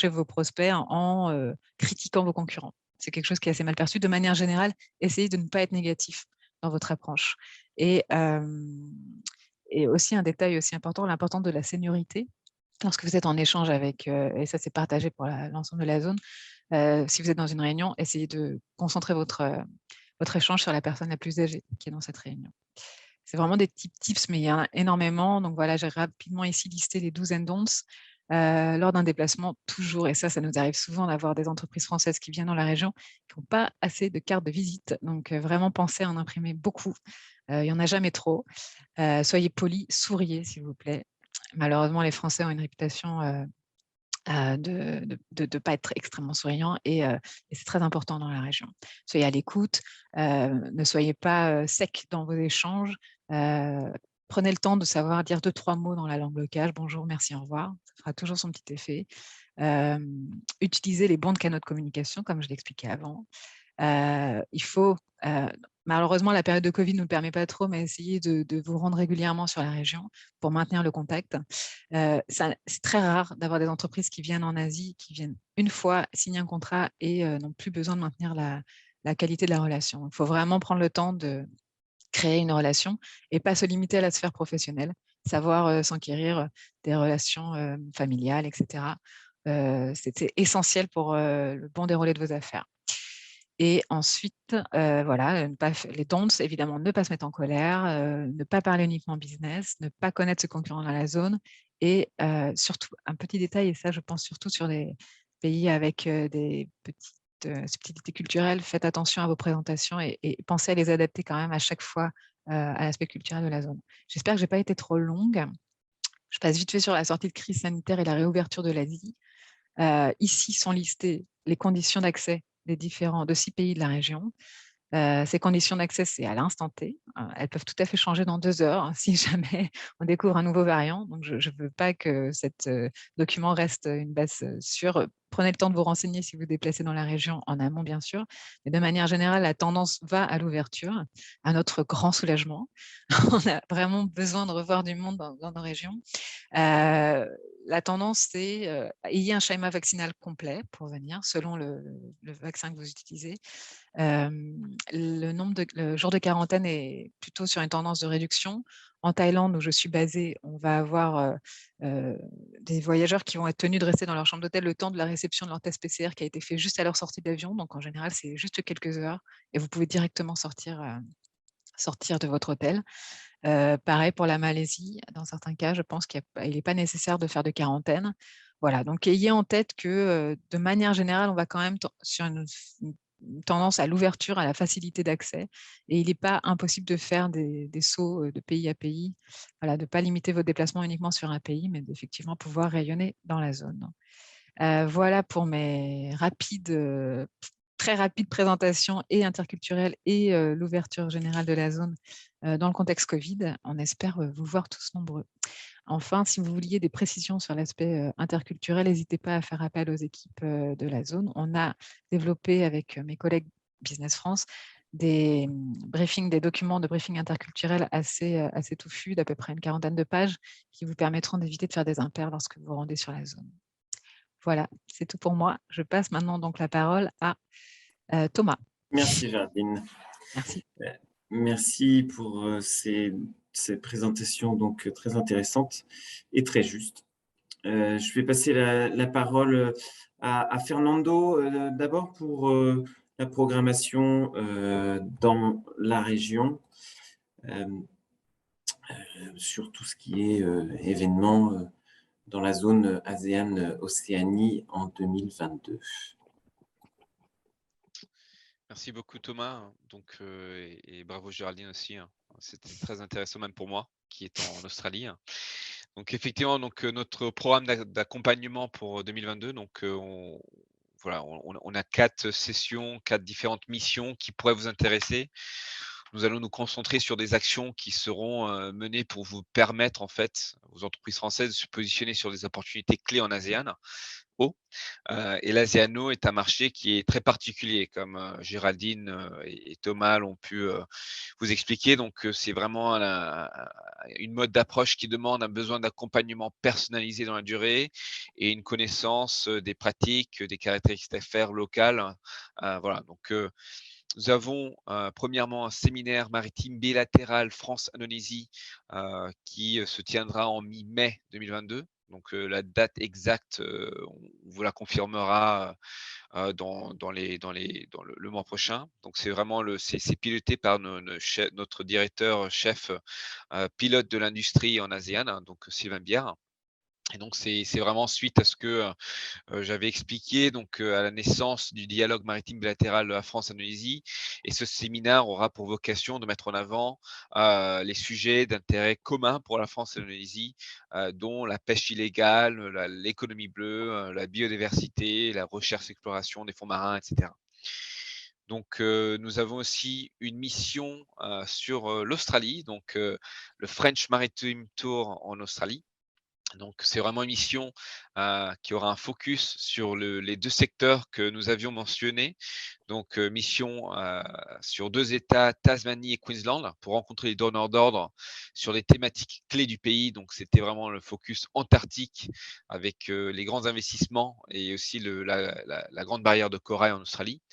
Speaker 4: vos prospects en critiquant vos concurrents. C'est quelque chose qui est assez mal perçu. De manière générale, essayez de ne pas être négatif dans votre approche. Et Et aussi un détail aussi important, l'importance de la seniorité. Lorsque vous êtes en échange avec, et ça c'est partagé pour l'ensemble de la zone, si vous êtes dans une réunion, essayez de concentrer votre échange sur la personne la plus âgée qui est dans cette réunion. C'est vraiment des petits tips, mais il y en a énormément. Donc voilà, j'ai rapidement ici listé les do's and don'ts. Lors d'un déplacement, toujours, et ça nous arrive souvent d'avoir des entreprises françaises qui viennent dans la région qui n'ont pas assez de cartes de visite. Donc vraiment, pensez à en imprimer beaucoup. Il n'y en a jamais trop. Soyez polis, souriez s'il vous plaît. Malheureusement, les Français ont une réputation de ne pas être extrêmement souriants et c'est très important dans la région. Soyez à l'écoute, ne soyez pas sec dans vos échanges. Prenez le temps de savoir dire 2-3 mots dans la langue locale. Bonjour, merci, au revoir. Ça fera toujours son petit effet. Utilisez les bons canaux de communication, comme je l'expliquais avant. Il faut, malheureusement, la période de Covid ne nous le permet pas trop, mais essayez de vous rendre régulièrement sur la région pour maintenir le contact. C'est très rare d'avoir des entreprises qui viennent en Asie, qui viennent une fois signer un contrat et n'ont plus besoin de maintenir la qualité de la relation. Il faut vraiment prendre le temps de créer une relation et pas se limiter à la sphère professionnelle, savoir s'enquérir des relations familiales, etc. C'était essentiel pour le bon déroulé de vos affaires. Et ensuite, voilà, les don'ts, évidemment, ne pas se mettre en colère, ne pas parler uniquement business, ne pas connaître ce concurrent dans la zone et surtout, un petit détail, et ça, je pense surtout sur les pays avec des petites subtilités culturelles, faites attention à vos présentations et pensez à les adapter quand même à chaque fois à l'aspect culturel de la zone. J'espère que je n'ai pas été trop longue. Je passe vite fait sur la sortie de crise sanitaire et la réouverture de l'Asie. Ici sont listées les conditions d'accès de 6 pays de la région. Ces conditions d'accès, c'est à l'instant T. Elles peuvent tout à fait changer dans 2 heures hein, si jamais on découvre un nouveau variant. Donc, je ne veux pas que ce document reste une base sûre. Prenez le temps de vous renseigner si vous vous déplacez dans la région, en amont bien sûr. Mais de manière générale, la tendance va à l'ouverture, à notre grand soulagement. On a vraiment besoin de revoir du monde dans nos régions. La tendance, c'est ayez un schéma vaccinal complet pour venir, selon le vaccin que vous utilisez. Le jour de quarantaine est plutôt sur une tendance de réduction. En Thaïlande, où je suis basée, on va avoir des voyageurs qui vont être tenus de rester dans leur chambre d'hôtel le temps de la réception de leur test PCR qui a été fait juste à leur sortie d'avion. Donc, en général, c'est juste quelques heures et vous pouvez directement sortir de votre hôtel. Pareil pour la Malaisie, dans certains cas, je pense qu'il n'est pas nécessaire de faire de quarantaine. Voilà, donc ayez en tête que de manière générale, on va quand même sur une tendance à l'ouverture, à la facilité d'accès, et il n'est pas impossible de faire des sauts de pays à pays, voilà, de ne pas limiter vos déplacements uniquement sur un pays, mais d'effectivement pouvoir rayonner dans la zone. Voilà pour mes très rapide présentation et interculturelle et l'ouverture générale de la zone dans le contexte Covid. On espère vous voir tous nombreux. Enfin, si vous vouliez des précisions sur l'aspect interculturel, n'hésitez pas à faire appel aux équipes de la zone. On a développé avec mes collègues Business France des documents de briefing interculturel assez touffus, d'à peu près une 40aine de pages, qui vous permettront d'éviter de faire des impairs lorsque vous vous rendez sur la zone. Voilà, c'est tout pour moi. Je passe maintenant donc la parole à Thomas.
Speaker 1: Merci Géraldine.
Speaker 4: Merci.
Speaker 1: Merci pour ces présentations donc très intéressantes et très justes. Je vais passer la parole à Fernando d'abord pour la programmation dans la région, sur tout ce qui est événements dans la zone ASEAN-Océanie en 2022.
Speaker 2: Merci beaucoup Thomas, donc, et bravo Géraldine aussi. C'était très intéressant même pour moi qui est en Australie. Donc effectivement, notre programme d'accompagnement pour 2022, donc on a 4 sessions, 4 différentes missions qui pourraient vous intéresser. Nous allons nous concentrer sur des actions qui seront menées pour vous permettre en fait aux entreprises françaises de se positionner sur des opportunités clés en ASEAN. Et l'ASEANO est un marché qui est très particulier, comme Géraldine et Thomas l'ont pu vous expliquer. Donc, c'est vraiment une mode d'approche qui demande un besoin d'accompagnement personnalisé dans la durée et une connaissance des pratiques, des caractéristiques d'affaires locales. Voilà. Donc, nous avons premièrement un séminaire maritime bilatéral France-Indonésie qui se tiendra en mi-mai 2022. Donc la date exacte, on vous la confirmera dans le mois prochain. Donc c'est vraiment c'est piloté par notre directeur chef pilote de l'industrie en ASEAN, hein, donc Sylvain Bière. Et donc c'est vraiment suite à ce que j'avais expliqué donc à la naissance du dialogue maritime bilatéral de la France-Indonésie. Et ce séminaire aura pour vocation de mettre en avant les sujets d'intérêt commun pour la France et l'Indonésie, dont la pêche illégale, l'économie bleue, la biodiversité, la recherche-exploration des fonds marins, etc. Donc, nous avons aussi une mission sur l'Australie, donc le French Maritime Tour en Australie. Donc, c'est vraiment une mission qui aura un focus sur les 2 secteurs que nous avions mentionnés. Donc, mission sur 2 États, Tasmanie et Queensland, pour rencontrer les donneurs d'ordre sur les thématiques clés du pays. Donc, c'était vraiment le focus antarctique avec les grands investissements et aussi la grande barrière de corail en Australie.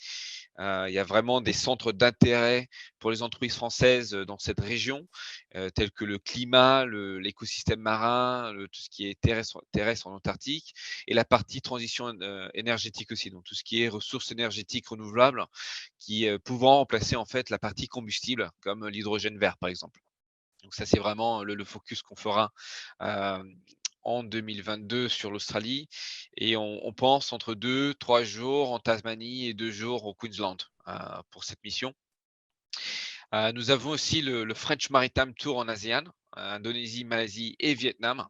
Speaker 2: Il y a vraiment des centres d'intérêt pour les entreprises françaises dans cette région, tels que le climat, l'écosystème marin, tout ce qui est terrestre en Antarctique, et la partie transition énergétique aussi, donc tout ce qui est ressources énergétiques renouvelables, qui pouvant remplacer en fait la partie combustible, comme l'hydrogène vert par exemple. Donc ça, c'est vraiment le focus qu'on fera en 2022 sur l'Australie, et on pense entre 2-3 jours en Tasmanie et 2 jours au Queensland pour cette mission. Nous avons aussi le French Maritime Tour en ASEAN, Indonésie, Malaisie et Vietnam.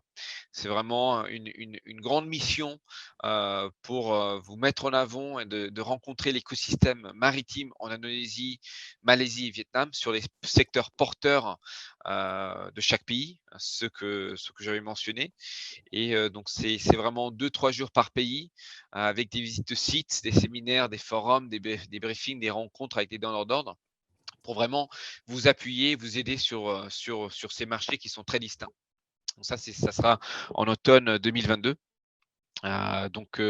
Speaker 2: C'est vraiment une grande mission pour vous mettre en avant et de rencontrer l'écosystème maritime en Indonésie, Malaisie et Vietnam sur les secteurs porteurs de chaque pays, ce que j'avais mentionné. Et donc, c'est vraiment 2-3 jours par pays avec des visites de sites, des séminaires, des forums, des briefings, des rencontres avec des donneurs d'ordre, pour vraiment vous appuyer, vous aider sur ces marchés qui sont très distincts. Donc ça sera en automne 2022. Donc,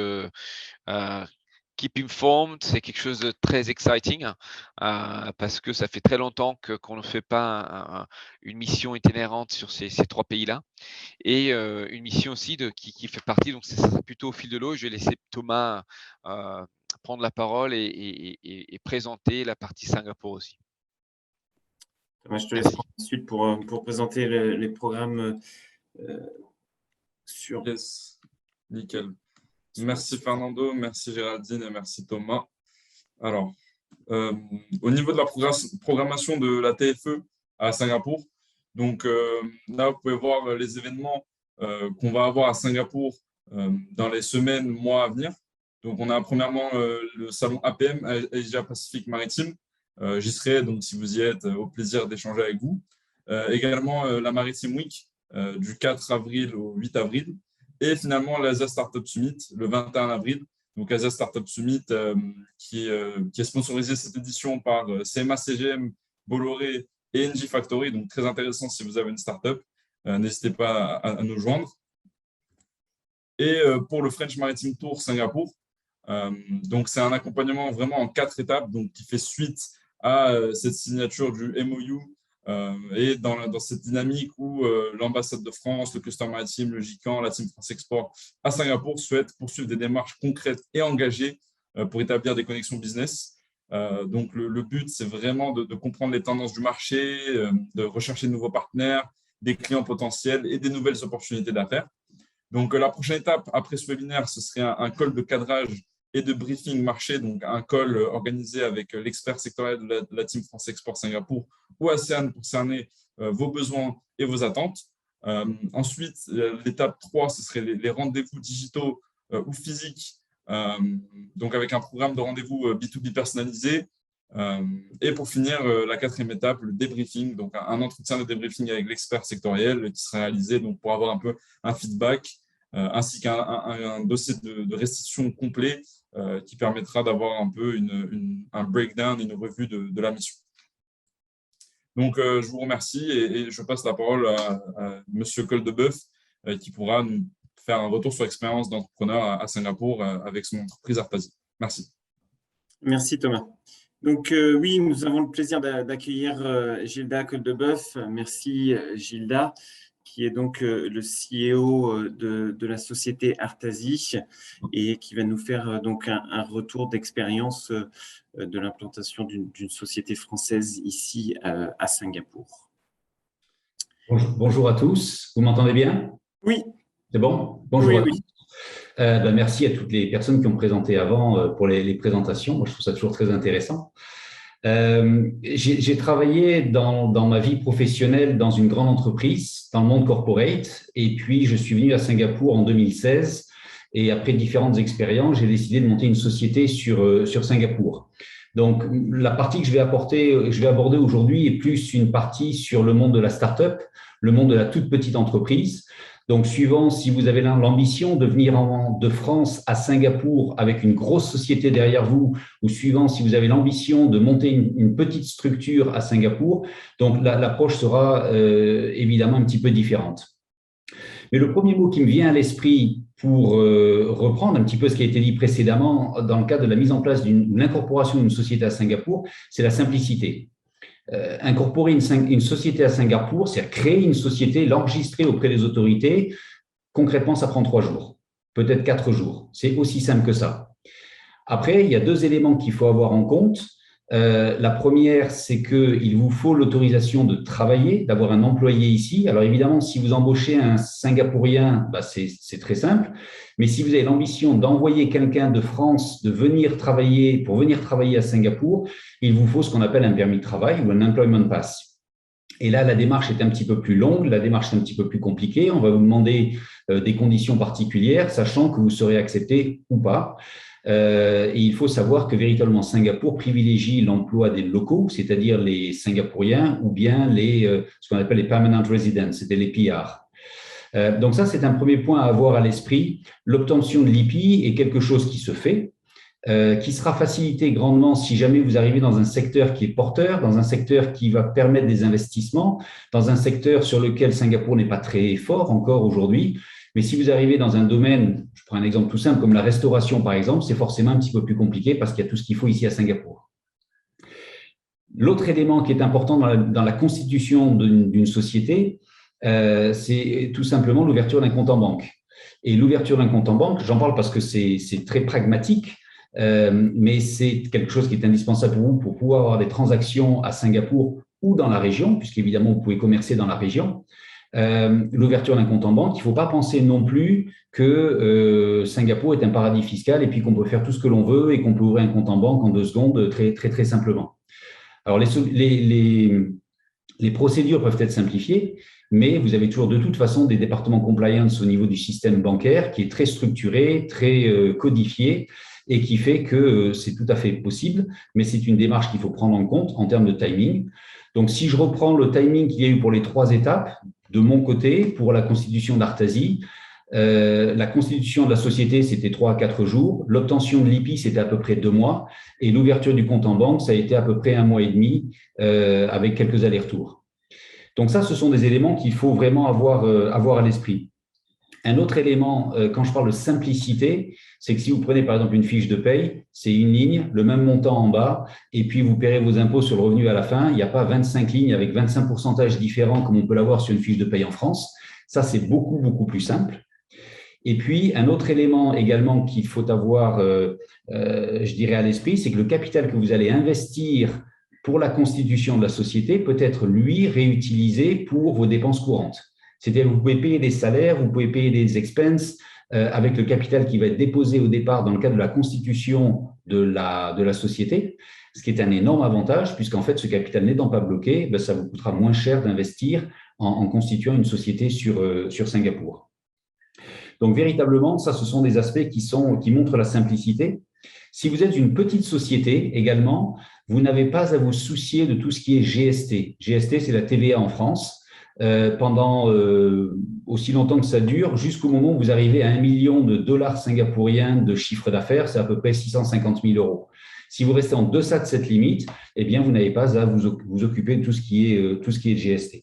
Speaker 2: keep informed, c'est quelque chose de très exciting parce que ça fait très longtemps qu'on ne fait pas une mission itinérante sur ces 3 pays-là. Et une mission aussi qui fait partie, donc ça sera plutôt au fil de l'eau. Je vais laisser Thomas prendre la parole et présenter la partie Singapour aussi.
Speaker 1: Je te laisse ensuite pour présenter les programmes sur…
Speaker 3: Yes, nickel. Merci Fernando, merci Géraldine et merci Thomas. Alors, au niveau de la programmation de la TFE à Singapour, donc là, vous pouvez voir les événements qu'on va avoir à Singapour dans les semaines, mois à venir. Donc, on a premièrement le salon APM, Asia Pacific Maritime. J'y serai, donc si vous y êtes, au plaisir d'échanger avec vous. Également la Maritime Week du 4 avril au 8 avril. Et finalement, l'Asia Startup Summit le 21 avril. Donc, Asia Startup Summit qui est sponsorisé cette édition par CMA CGM, Bolloré et NG Factory. Donc, très intéressant si vous avez une startup. N'hésitez pas à nous joindre. Et pour le French Maritime Tour Singapour, donc c'est un accompagnement vraiment en 4 étapes, donc qui fait suite à cette signature du MOU et dans cette dynamique où l'ambassade de France, le cluster maritime, le GICAN, la Team France Export à Singapour souhaitent poursuivre des démarches concrètes et engagées pour établir des connexions business. Donc le but, c'est vraiment de comprendre les tendances du marché, de rechercher de nouveaux partenaires, des clients potentiels et des nouvelles opportunités d'affaires. Donc la prochaine étape après ce webinaire, ce serait un call de cadrage et de briefing marché, donc un call organisé avec l'expert sectoriel de la Team France Export Singapour ou ASEAN pour cerner vos besoins et vos attentes. Ensuite, l'étape 3, ce serait les rendez-vous digitaux ou physiques, donc avec un programme de rendez-vous B2B personnalisé. Et pour finir, la 4e étape, le débriefing, donc un entretien de débriefing avec l'expert sectoriel qui sera réalisé donc, pour avoir un peu un feedback, ainsi qu'un dossier de restitution complet qui permettra d'avoir un peu un breakdown, une revue de la mission. Donc, je vous remercie et je passe la parole à M. Coldebeuf qui pourra nous faire un retour sur l'expérience d'entrepreneur à Singapour avec son entreprise Artasi. Merci.
Speaker 1: Merci Thomas. Donc oui, nous avons le plaisir d'accueillir Gilda Coldebeuf. Merci Gilda, qui est donc le CEO de la société Artasi et qui va nous faire donc un retour d'expérience de l'implantation d'une société française ici à Singapour.
Speaker 5: Bonjour à tous, vous m'entendez bien?
Speaker 1: Oui.
Speaker 5: C'est bon? Bonjour
Speaker 1: oui,
Speaker 5: à tous. Merci à toutes les personnes qui ont présenté avant pour les présentations. Moi, je trouve ça toujours très intéressant. J'ai travaillé dans ma vie professionnelle dans une grande entreprise, dans le monde corporate, et puis je suis venu à Singapour en 2016. Et après différentes expériences, j'ai décidé de monter une société sur Singapour. Donc, la partie que je vais aborder aujourd'hui est plus une partie sur le monde de la start-up, le monde de la toute petite entreprise. Donc, suivant si vous avez l'ambition de venir de France à Singapour avec une grosse société derrière vous, ou suivant si vous avez l'ambition de monter une petite structure à Singapour, donc l'approche sera évidemment un petit peu différente. Mais le premier mot qui me vient à l'esprit pour reprendre un petit peu ce qui a été dit précédemment dans le cadre de la mise en place l'incorporation d'une société à Singapour, c'est la simplicité. Incorporer une société à Singapour, c'est créer une société, l'enregistrer auprès des autorités. Concrètement, ça prend 3 jours, peut-être 4 jours. C'est aussi simple que ça. Après, il y a 2 éléments qu'il faut avoir en compte. La première, c'est qu'il vous faut l'autorisation de travailler, d'avoir un employé ici. Alors évidemment, si vous embauchez un Singapourien, c'est très simple. Mais si vous avez l'ambition d'envoyer quelqu'un de France pour venir travailler à Singapour, il vous faut ce qu'on appelle un permis de travail ou un employment pass. Et là, la démarche est un petit peu plus longue, la démarche est un petit peu plus compliquée. On va vous demander des conditions particulières, sachant que vous serez accepté ou pas. Et il faut savoir que véritablement Singapour privilégie l'emploi des locaux, c'est-à-dire les Singapouriens ou bien ce qu'on appelle les permanent residents, c'est-à-dire les PR. Donc ça, c'est un premier point à avoir à l'esprit. L'obtention de l'IPI est quelque chose qui se fait, qui sera facilité grandement si jamais vous arrivez dans un secteur qui est porteur, dans un secteur qui va permettre des investissements, dans un secteur sur lequel Singapour n'est pas très fort encore aujourd'hui. Mais si vous arrivez dans un domaine, je prends un exemple tout simple comme la restauration par exemple, c'est forcément un petit peu plus compliqué parce qu'il y a tout ce qu'il faut ici à Singapour. L'autre élément qui est important dans la constitution d'une société, c'est tout simplement l'ouverture d'un compte en banque. Et l'ouverture d'un compte en banque, j'en parle parce que c'est très pragmatique, mais c'est quelque chose qui est indispensable pour vous pour pouvoir avoir des transactions à Singapour ou dans la région, puisqu'évidemment, vous pouvez commercer dans la région. L'ouverture d'un compte en banque, il ne faut pas penser non plus que Singapour est un paradis fiscal et puis qu'on peut faire tout ce que l'on veut et qu'on peut ouvrir un compte en banque en 2 secondes très, très, très simplement. Alors, les procédures peuvent être simplifiées, mais vous avez toujours de toute façon des départements compliance au niveau du système bancaire qui est très structuré, très codifié et qui fait que c'est tout à fait possible, mais c'est une démarche qu'il faut prendre en compte en termes de timing. Donc, si je reprends le timing qu'il y a eu pour les 3 étapes, de mon côté, pour la constitution d'Artasi, la constitution de la société, c'était 3 à 4 jours. L'obtention de l'IPI, c'était à peu près 2 mois. Et l'ouverture du compte en banque, ça a été à peu près 1 mois et demi avec quelques allers-retours. Donc ça, ce sont des éléments qu'il faut vraiment avoir à l'esprit. Un autre élément, quand je parle de simplicité, c'est que si vous prenez par exemple une fiche de paye, c'est une ligne, le même montant en bas, et puis vous paierez vos impôts sur le revenu à la fin. Il n'y a pas 25 lignes avec 25 pourcentages différents comme on peut l'avoir sur une fiche de paye en France. Ça, c'est beaucoup, beaucoup plus simple. Et puis, un autre élément également qu'il faut avoir, je dirais, à l'esprit, c'est que le capital que vous allez investir pour la constitution de la société peut être, lui, réutilisé pour vos dépenses courantes. C'est-à-dire que vous pouvez payer des salaires, vous pouvez payer des expenses avec le capital qui va être déposé au départ dans le cadre de la constitution de la société, ce qui est un énorme avantage puisqu'en fait, ce capital n'étant pas bloqué, ça vous coûtera moins cher d'investir en constituant une société sur Singapour. Donc, véritablement, ça, ce sont des aspects qui montrent la simplicité. Si vous êtes une petite société également, vous n'avez pas à vous soucier de tout ce qui est GST. GST, c'est la TVA en France. Pendant aussi longtemps que ça dure, jusqu'au moment où vous arrivez à $1 million singapouriens de chiffre d'affaires, c'est à peu près 650 000 €. Si vous restez en deçà de cette limite, eh bien, vous n'avez pas à vous occuper de tout ce qui est GST.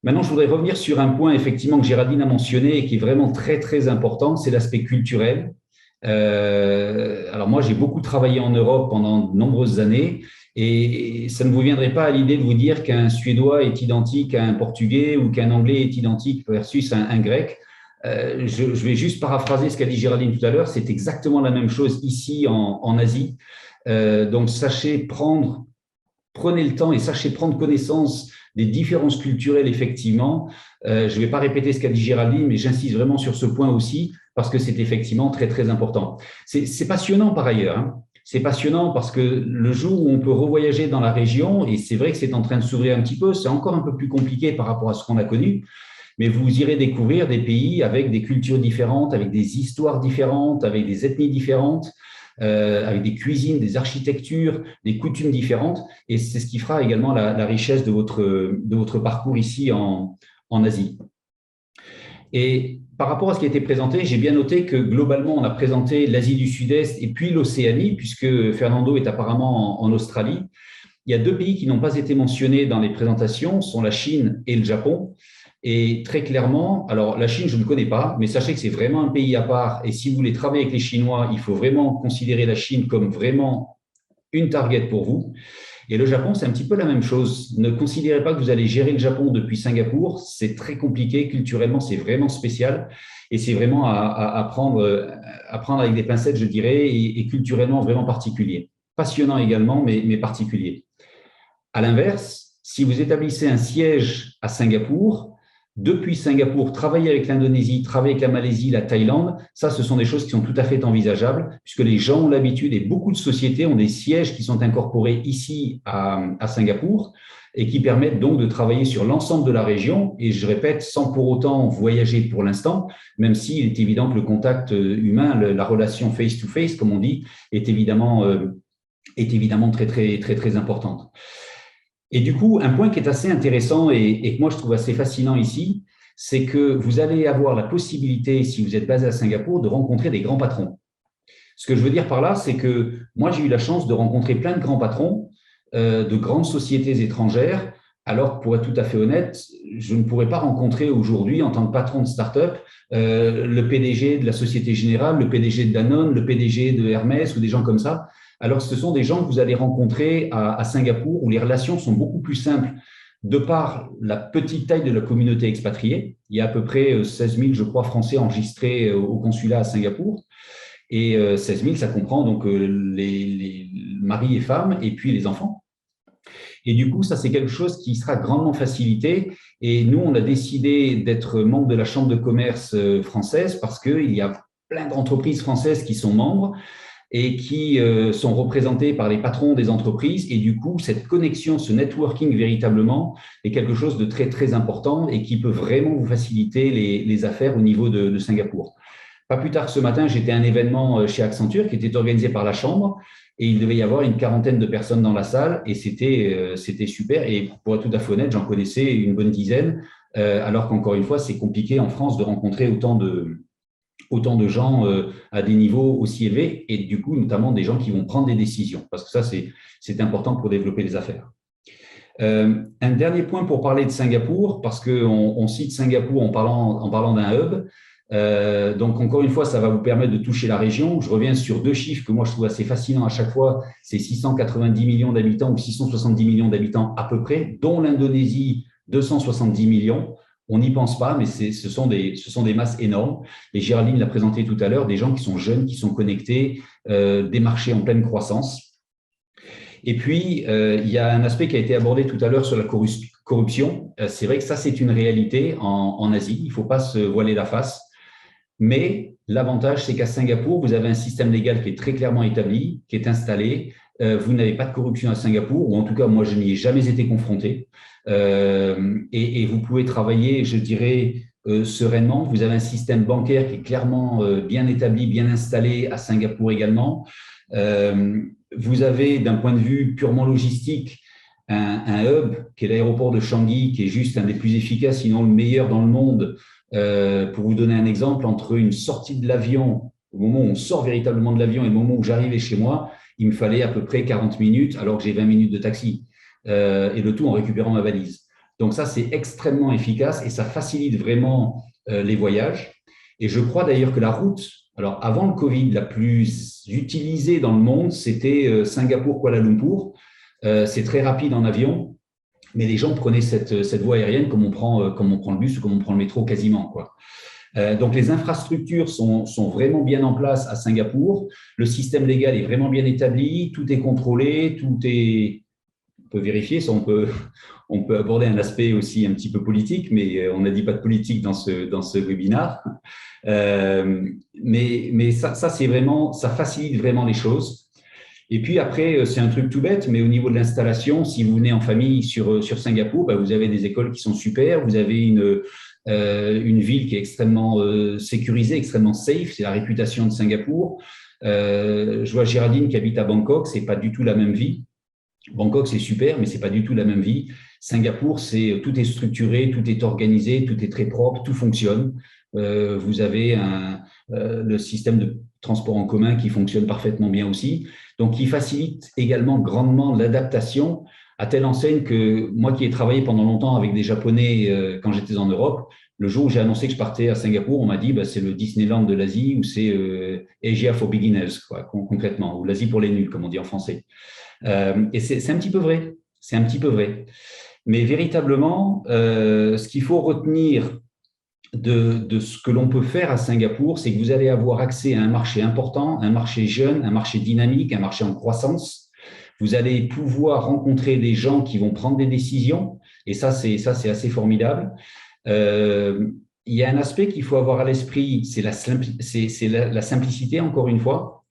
Speaker 5: Maintenant, je voudrais revenir sur un point effectivement que Géraldine a mentionné et qui est vraiment très, très important, c'est l'aspect culturel. Alors moi, j'ai beaucoup travaillé en Europe pendant de nombreuses années et ça ne vous viendrait pas à l'idée de vous dire qu'un Suédois est identique à un Portugais ou qu'un Anglais est identique versus un Grec. Je vais juste paraphraser ce qu'a dit Géraldine tout à l'heure. C'est exactement la même chose ici en Asie. Donc, prenez le temps et sachez prendre connaissance des différences culturelles, effectivement. Je ne vais pas répéter ce qu'a dit Géraldine, mais j'insiste vraiment sur ce point aussi, parce que c'est effectivement très, très important. C'est passionnant par ailleurs. Hein. C'est passionnant parce que le jour où on peut revoyager dans la région, et c'est vrai que c'est en train de s'ouvrir un petit peu, c'est encore un peu plus compliqué par rapport à ce qu'on a connu, mais vous irez découvrir des pays avec des cultures différentes, avec des histoires différentes, avec des ethnies différentes, avec des cuisines, des architectures, des coutumes différentes. Et c'est ce qui fera également la richesse de votre parcours ici en Asie. Et par rapport à ce qui a été présenté, j'ai bien noté que globalement, on a présenté l'Asie du Sud-Est et puis l'Océanie, puisque Fernando est apparemment en Australie. Il y a 2 pays qui n'ont pas été mentionnés dans les présentations, sont la Chine et le Japon. Et très clairement, alors la Chine, je ne connais pas, mais sachez que c'est vraiment un pays à part. Et si vous voulez travailler avec les Chinois, il faut vraiment considérer la Chine comme vraiment une target pour vous. Et le Japon, c'est un petit peu la même chose. Ne considérez pas que vous allez gérer le Japon depuis Singapour. C'est très compliqué. Culturellement, c'est vraiment spécial. Et c'est vraiment à prendre avec des pincettes, je dirais, et culturellement vraiment particulier. Passionnant également, mais particulier. À l'inverse, si vous établissez un siège à Singapour, depuis Singapour, travailler avec l'Indonésie, travailler avec la Malaisie, la Thaïlande, ça, ce sont des choses qui sont tout à fait envisageables, puisque les gens ont l'habitude et beaucoup de sociétés ont des sièges qui sont incorporés ici à Singapour et qui permettent donc de travailler sur l'ensemble de la région. Et je répète, sans pour autant voyager pour l'instant, même s'il est évident que le contact humain, la relation face-to-face, comme on dit, est évidemment très, très, très, très importante. Et du coup, un point qui est assez intéressant et que moi je trouve assez fascinant ici, c'est que vous allez avoir la possibilité, si vous êtes basé à Singapour, de rencontrer des grands patrons. Ce que je veux dire par là, c'est que moi j'ai eu la chance de rencontrer plein de grands patrons de grandes sociétés étrangères, alors que pour être tout à fait honnête, je ne pourrais pas rencontrer aujourd'hui en tant que patron de start-up le PDG de la Société Générale, le PDG de Danone, le PDG de Hermès ou des gens comme ça. Alors, ce sont des gens que vous allez rencontrer à Singapour où les relations sont beaucoup plus simples de par la petite taille de la communauté expatriée. Il y a à peu près 16 000, je crois, Français enregistrés au consulat à Singapour. Et 16 000, ça comprend donc les maris et femmes et puis les enfants. Et du coup, ça, c'est quelque chose qui sera grandement facilité. Et nous, on a décidé d'être membre de la Chambre de commerce française parce qu'il y a plein d'entreprises françaises qui sont membres et qui sont représentés par les patrons des entreprises. Et du coup, cette connexion, ce networking véritablement est quelque chose de très, très important et qui peut vraiment vous faciliter les affaires au niveau de Singapour. Pas plus tard que ce matin, j'étais à un événement chez Accenture qui était organisé par la Chambre et il devait y avoir une 40aine de personnes dans la salle et c'était super. Et pour être tout à fait honnête, j'en connaissais une bonne dizaine, alors qu'encore une fois, c'est compliqué en France de rencontrer autant de gens à des niveaux aussi élevés et du coup, notamment des gens qui vont prendre des décisions parce que ça, c'est important pour développer les affaires. Un dernier point pour parler de Singapour, parce qu'on cite Singapour en parlant d'un hub. Donc, encore une fois, ça va vous permettre de toucher la région. Je reviens sur 2 chiffres que moi, je trouve assez fascinants à chaque fois. C'est 690 millions d'habitants ou 670 millions d'habitants à peu près, dont l'Indonésie, 270 millions. On n'y pense pas, mais ce sont des masses énormes. Et Géraldine l'a présenté tout à l'heure, des gens qui sont jeunes, qui sont connectés, des marchés en pleine croissance. Et puis, il y a un aspect qui a été abordé tout à l'heure sur la corruption. C'est vrai que ça, c'est une réalité en Asie. Il ne faut pas se voiler la face. Mais l'avantage, c'est qu'à Singapour, vous avez un système légal qui est très clairement établi, qui est installé. Vous n'avez pas de corruption à Singapour, ou en tout cas, moi, je n'y ai jamais été confronté. Et vous pouvez travailler, je dirais, sereinement. Vous avez un système bancaire qui est clairement bien établi, bien installé à Singapour également. Vous avez, d'un point de vue purement logistique, un hub qui est l'aéroport de Changi, qui est juste un des plus efficaces, sinon le meilleur dans le monde. Pour vous donner un exemple, entre une sortie de l'avion, au moment où on sort véritablement de l'avion et le moment où j'arrivais chez moi, il me fallait à peu près 40 minutes, alors que j'ai 20 minutes de taxi, et le tout en récupérant ma valise. Donc ça, c'est extrêmement efficace et ça facilite vraiment les voyages. Et je crois d'ailleurs que la route Alors, avant le Covid, la plus utilisée dans le monde, c'était Singapour-Kuala Lumpur. C'est très rapide en avion, mais les gens prenaient cette voie aérienne comme on prend le bus ou comme on prend le métro quasiment, quoi. Donc, les infrastructures sont vraiment bien en place à Singapour. Le système légal est vraiment bien établi, tout est contrôlé, on peut vérifier, ça, on peut aborder un aspect aussi un petit peu politique, mais on n'a dit pas de politique dans ce webinaire. Mais ça c'est vraiment, ça facilite vraiment les choses. Et puis après, c'est un truc tout bête, mais au niveau de l'installation, si vous venez en famille sur Singapour, bah, vous avez des écoles qui sont super, vous avez une ville qui est extrêmement sécurisée, extrêmement safe, c'est la réputation de Singapour. Je vois Géraldine qui habite à Bangkok, c'est pas du tout la même vie. Bangkok, c'est super, mais c'est pas du tout la même vie. Singapour, tout est structuré, tout est organisé, tout est très propre, tout fonctionne. Vous avez le système de transport en commun qui fonctionne parfaitement bien aussi. Donc, qui facilite également grandement l'adaptation à telle enseigne que moi qui ai travaillé pendant longtemps avec des Japonais quand j'étais en Europe, le jour où j'ai annoncé que je partais à Singapour, on m'a dit c'est le Disneyland de l'Asie ou c'est Asia for Beginners, quoi, concrètement, ou l'Asie pour les nuls, comme on dit en français. Et c'est un petit peu vrai, c'est un petit peu vrai. Mais véritablement, ce qu'il faut retenir de ce que l'on peut faire à Singapour, c'est que vous allez avoir accès à un marché important, un marché jeune, un marché dynamique, un marché en croissance. Vous allez pouvoir rencontrer des gens qui vont prendre des décisions, et ça c'est assez formidable. Il y a un aspect qu'il faut avoir à l'esprit, c'est la simplicité, encore une fois.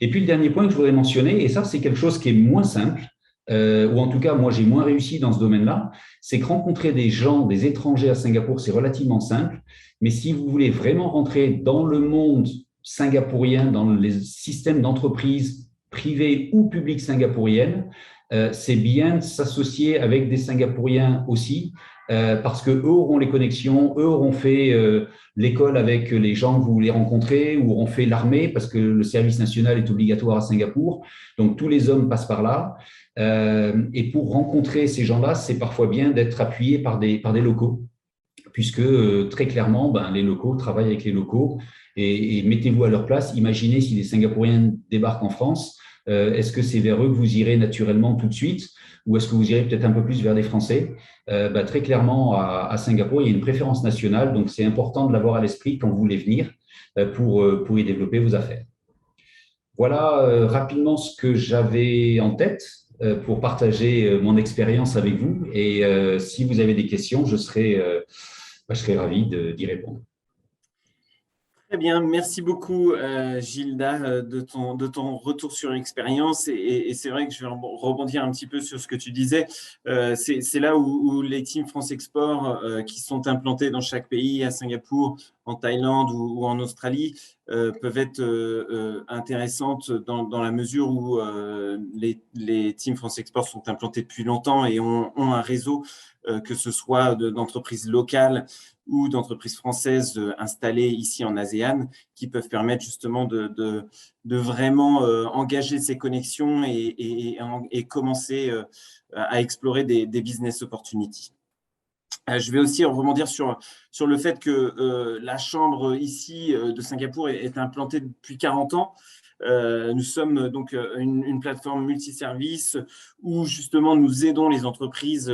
Speaker 5: Et puis, le dernier point que je voudrais mentionner, et ça, c'est quelque chose qui est moins simple, ou en tout cas, moi, j'ai moins réussi dans ce domaine-là, c'est que rencontrer des gens, des étrangers à Singapour, c'est relativement simple. Mais si vous voulez vraiment rentrer dans le monde singapourien, dans les systèmes d'entreprise privées ou publiques singapouriennes, c'est bien de s'associer avec des Singapouriens aussi, parce qu'eux auront les connexions, eux auront fait l'école avec les gens que vous voulez rencontrer, ou auront fait l'armée, parce que le service national est obligatoire à Singapour. Donc, tous les hommes passent par là. Et pour rencontrer ces gens-là, c'est parfois bien d'être appuyé par des locaux, puisque très clairement, les locaux travaillent avec les locaux. Et mettez-vous à leur place. Imaginez si des Singapouriens débarquent en France. Est-ce que c'est vers eux que vous irez naturellement tout de suite, ou est-ce que vous irez peut-être un peu plus vers des Français? Très clairement, à Singapour, il y a une préférence nationale, donc c'est important de l'avoir à l'esprit quand vous voulez venir pour y développer vos affaires. Voilà rapidement ce que j'avais en tête pour partager mon expérience avec vous. Et si vous avez des questions, je serai ravi d'y répondre.
Speaker 1: Très bien, merci beaucoup Gilda de ton retour sur l'expérience et c'est vrai que je vais rebondir un petit peu sur ce que tu disais. C'est là où les teams France Export qui sont implantés dans chaque pays, à Singapour, en Thaïlande ou en Australie, peuvent être intéressantes dans la mesure où les teams France Export sont implantés depuis longtemps et ont un réseau, que ce soit d'entreprises locales ou d'entreprises françaises installées ici en ASEAN, qui peuvent permettre justement de vraiment engager ces connexions et commencer à explorer des business opportunities. Je vais aussi rebondir sur le fait que la chambre ici de Singapour est implantée depuis 40 ans. Nous sommes donc une plateforme multiservice où justement nous aidons les entreprises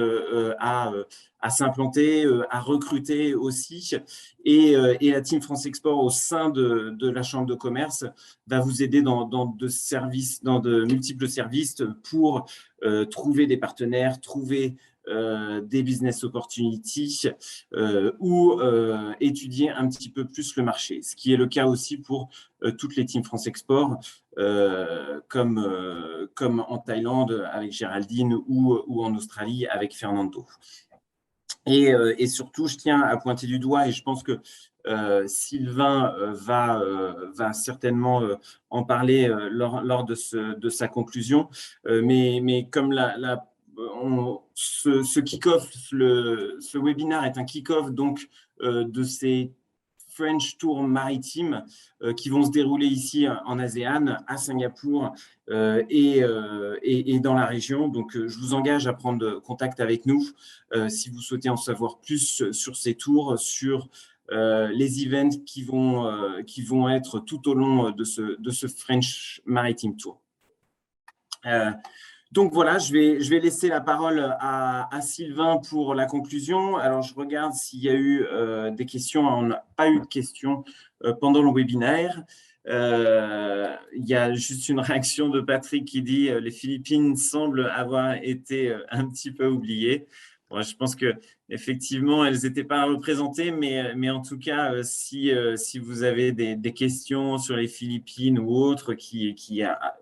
Speaker 1: à s'implanter, à recruter aussi. Et la Team France Export au sein de la Chambre de commerce va vous aider dans de multiples services pour trouver des partenaires, trouver des business opportunities ou étudier un petit peu plus le marché, ce qui est le cas aussi pour toutes les teams France Export, comme en Thaïlande avec Géraldine ou en Australie avec Fernando. Et surtout, je tiens à pointer du doigt, et je pense que Sylvain va certainement en parler lors de sa conclusion, mais comme ce kick-off, ce webinaire est un kick-off donc de ces French Tour maritimes qui vont se dérouler ici en ASEAN, à Singapour et dans la région. Donc, je vous engage à prendre contact avec nous si vous souhaitez en savoir plus sur ces tours, sur les events qui vont être tout au long de ce French Maritime Tour. Donc voilà, je vais laisser la parole à Sylvain pour la conclusion. Alors, je regarde s'il y a eu des questions. On n'a pas eu de questions pendant le webinaire. Il y a juste une réaction de Patrick qui dit « Les Philippines semblent avoir été un petit peu oubliées ». Bon, je pense qu'effectivement, elles n'étaient pas représentées, mais en tout cas, si vous avez des questions sur les Philippines ou autres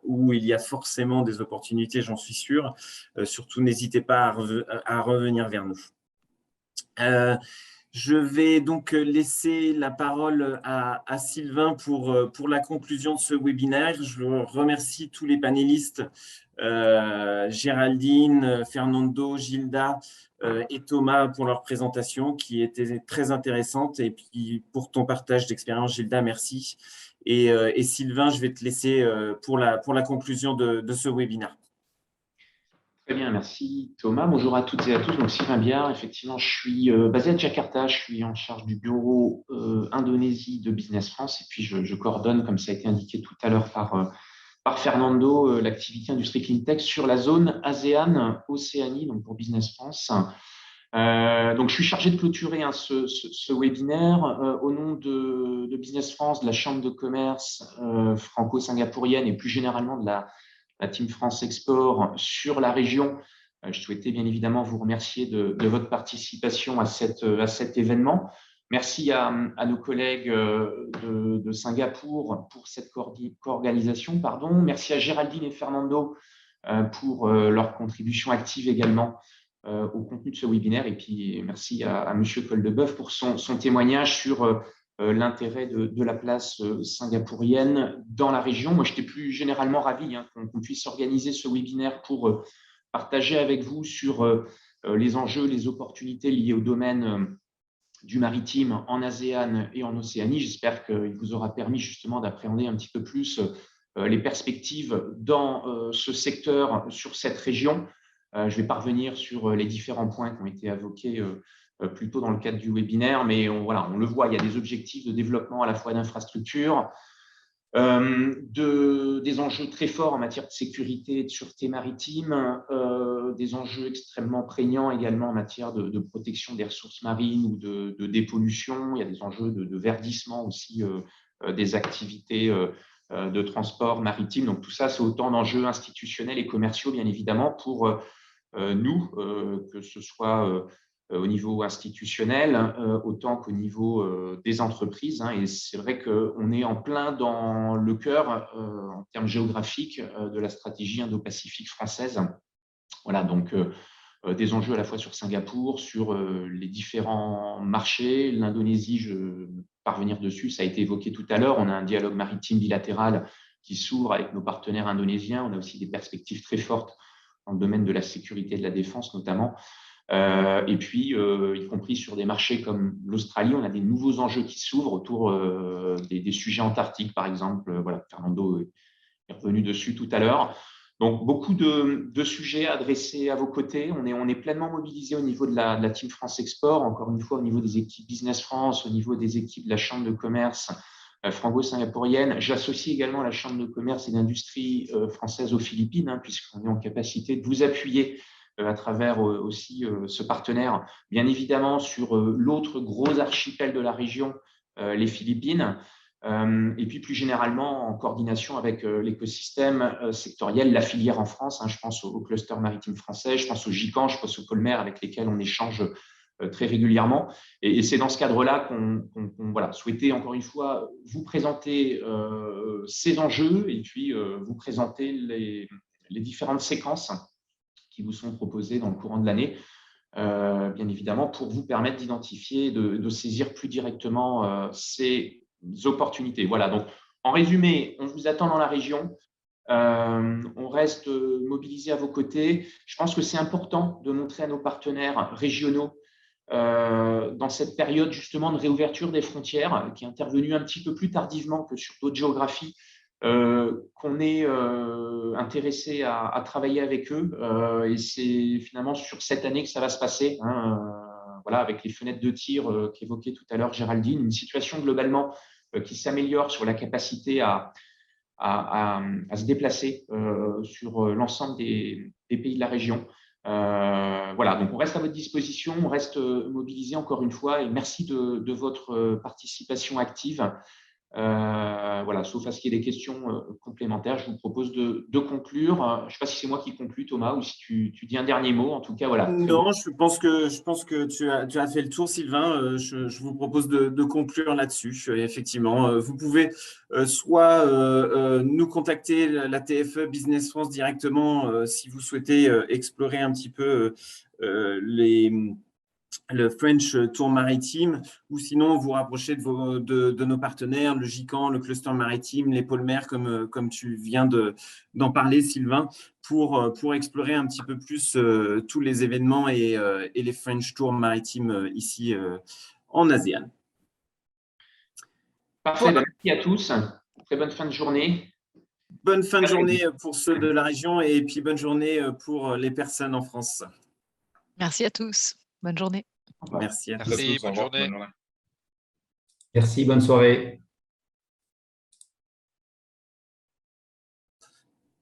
Speaker 1: où il y a forcément des opportunités, j'en suis sûr, surtout n'hésitez pas à revenir vers nous. Je vais donc laisser la parole à Sylvain pour la conclusion de ce webinaire. Je remercie tous les panélistes, Géraldine, Fernando, Gilda et Thomas pour leur présentation qui était très intéressante. Et puis pour ton partage d'expérience, Gilda, merci. Et Sylvain, je vais te laisser pour la conclusion de ce webinaire.
Speaker 6: Très bien, merci Thomas. Bonjour à toutes et à tous. Donc Sylvain Biard, effectivement, je suis basé à Jakarta, je suis en charge du bureau Indonésie de Business France et puis je coordonne, comme ça a été indiqué tout à l'heure par Fernando, l'activité industrie cleantech sur la zone ASEAN Océanie, donc pour Business France. Donc je suis chargé de clôturer ce webinaire au nom de Business France, de la Chambre de commerce franco-singapourienne et plus généralement de la Team France Export sur la région. Je souhaitais bien évidemment vous remercier de votre participation à cet événement. Merci à nos collègues de Singapour pour cette co-organisation. Merci à Géraldine et Fernando pour leur contribution active également au contenu de ce webinaire. Et puis merci à M. Coldebeuf pour son témoignage sur l'intérêt de la place singapourienne dans la région. Moi, j'étais plus généralement ravi qu'on puisse organiser ce webinaire pour partager avec vous sur les enjeux, les opportunités liées au domaine du maritime en ASEAN et en Océanie. J'espère qu'il vous aura permis justement d'appréhender un petit peu plus les perspectives dans ce secteur, sur cette région. Je vais parvenir sur les différents points qui ont été évoqués plus tôt dans le cadre du webinaire, mais on le voit, il y a des objectifs de développement à la fois d'infrastructures, des enjeux très forts en matière de sécurité et de sûreté maritime, des enjeux extrêmement prégnants également en matière de protection des ressources marines ou de dépollution. Il y a des enjeux de verdissement aussi des activités de transport maritime. Donc tout ça, c'est autant d'enjeux institutionnels et commerciaux, bien évidemment, pour nous, que ce soit au niveau institutionnel, autant qu'au niveau des entreprises. Et c'est vrai qu'on est en plein dans le cœur, en termes géographiques, de la stratégie Indo-Pacifique française. Voilà, donc des enjeux à la fois sur Singapour, sur les différents marchés. L'Indonésie, je vais parvenir dessus, ça a été évoqué tout à l'heure. On a un dialogue maritime bilatéral qui s'ouvre avec nos partenaires indonésiens. On a aussi des perspectives très fortes dans le domaine de la sécurité et de la défense notamment. Et puis, y compris sur des marchés comme l'Australie, on a des nouveaux enjeux qui s'ouvrent autour des sujets antarctiques, par exemple. Voilà, Fernando est revenu dessus tout à l'heure. Donc, beaucoup de sujets adressés à vos côtés. On est pleinement mobilisé au niveau de la Team France Export, encore une fois, au niveau des équipes Business France, au niveau des équipes de la Chambre de commerce franco-singapourienne. J'associe également la Chambre de commerce et d'industrie française aux Philippines, puisqu'on est en capacité de vous appuyer à travers aussi ce partenaire, bien évidemment sur l'autre gros archipel de la région, les Philippines, et puis plus généralement en coordination avec l'écosystème sectoriel, la filière en France. Je pense au cluster maritime français, je pense au GICAN, je pense au Polmer avec lesquels on échange très régulièrement. Et c'est dans ce cadre-là qu'on souhaitait encore une fois vous présenter ces enjeux et puis vous présenter les différentes séquences qui vous sont proposées dans le courant de l'année, bien évidemment, pour vous permettre d'identifier, de saisir plus directement ces opportunités. Voilà, donc en résumé, on vous attend dans la région. On reste mobilisé à vos côtés. Je pense que c'est important de montrer à nos partenaires régionaux dans cette période justement de réouverture des frontières qui est intervenue un petit peu plus tardivement que sur d'autres géographies, qu'on est intéressé à travailler avec eux et c'est finalement sur cette année que ça va se passer. voilà, avec les fenêtres de tir qu'évoquait tout à l'heure Géraldine, une situation globalement qui s'améliore sur la capacité à se déplacer sur l'ensemble des pays de la région. Voilà, donc on reste à votre disposition, on reste mobilisé encore une fois et merci de votre participation active. Voilà, sauf à ce qu'il y ait des questions complémentaires, je vous propose de conclure. Je ne sais pas si c'est moi qui conclue, Thomas, ou si tu dis un dernier mot. En tout cas, voilà.
Speaker 1: Non, je pense que tu as fait le tour, Sylvain. Je vous propose de conclure là-dessus. Effectivement, vous pouvez soit nous contacter, la TFE Business France directement, si vous souhaitez explorer un petit peu le French Tour Maritime, ou sinon vous rapprocher de nos partenaires, le GICAN, le Cluster Maritime, les Polmers, comme tu viens d'en parler, Sylvain, pour explorer un petit peu plus tous les événements et les French Tours Maritimes ici en ASEAN.
Speaker 6: Parfait, voilà. Merci à tous. Très bonne fin de journée.
Speaker 1: Bonne fin de journée pour ceux de la région et puis bonne journée pour les personnes en France.
Speaker 4: Merci à tous. Bonne journée.
Speaker 1: Merci à tous.
Speaker 2: Merci, bonne journée.
Speaker 5: Merci, bonne soirée.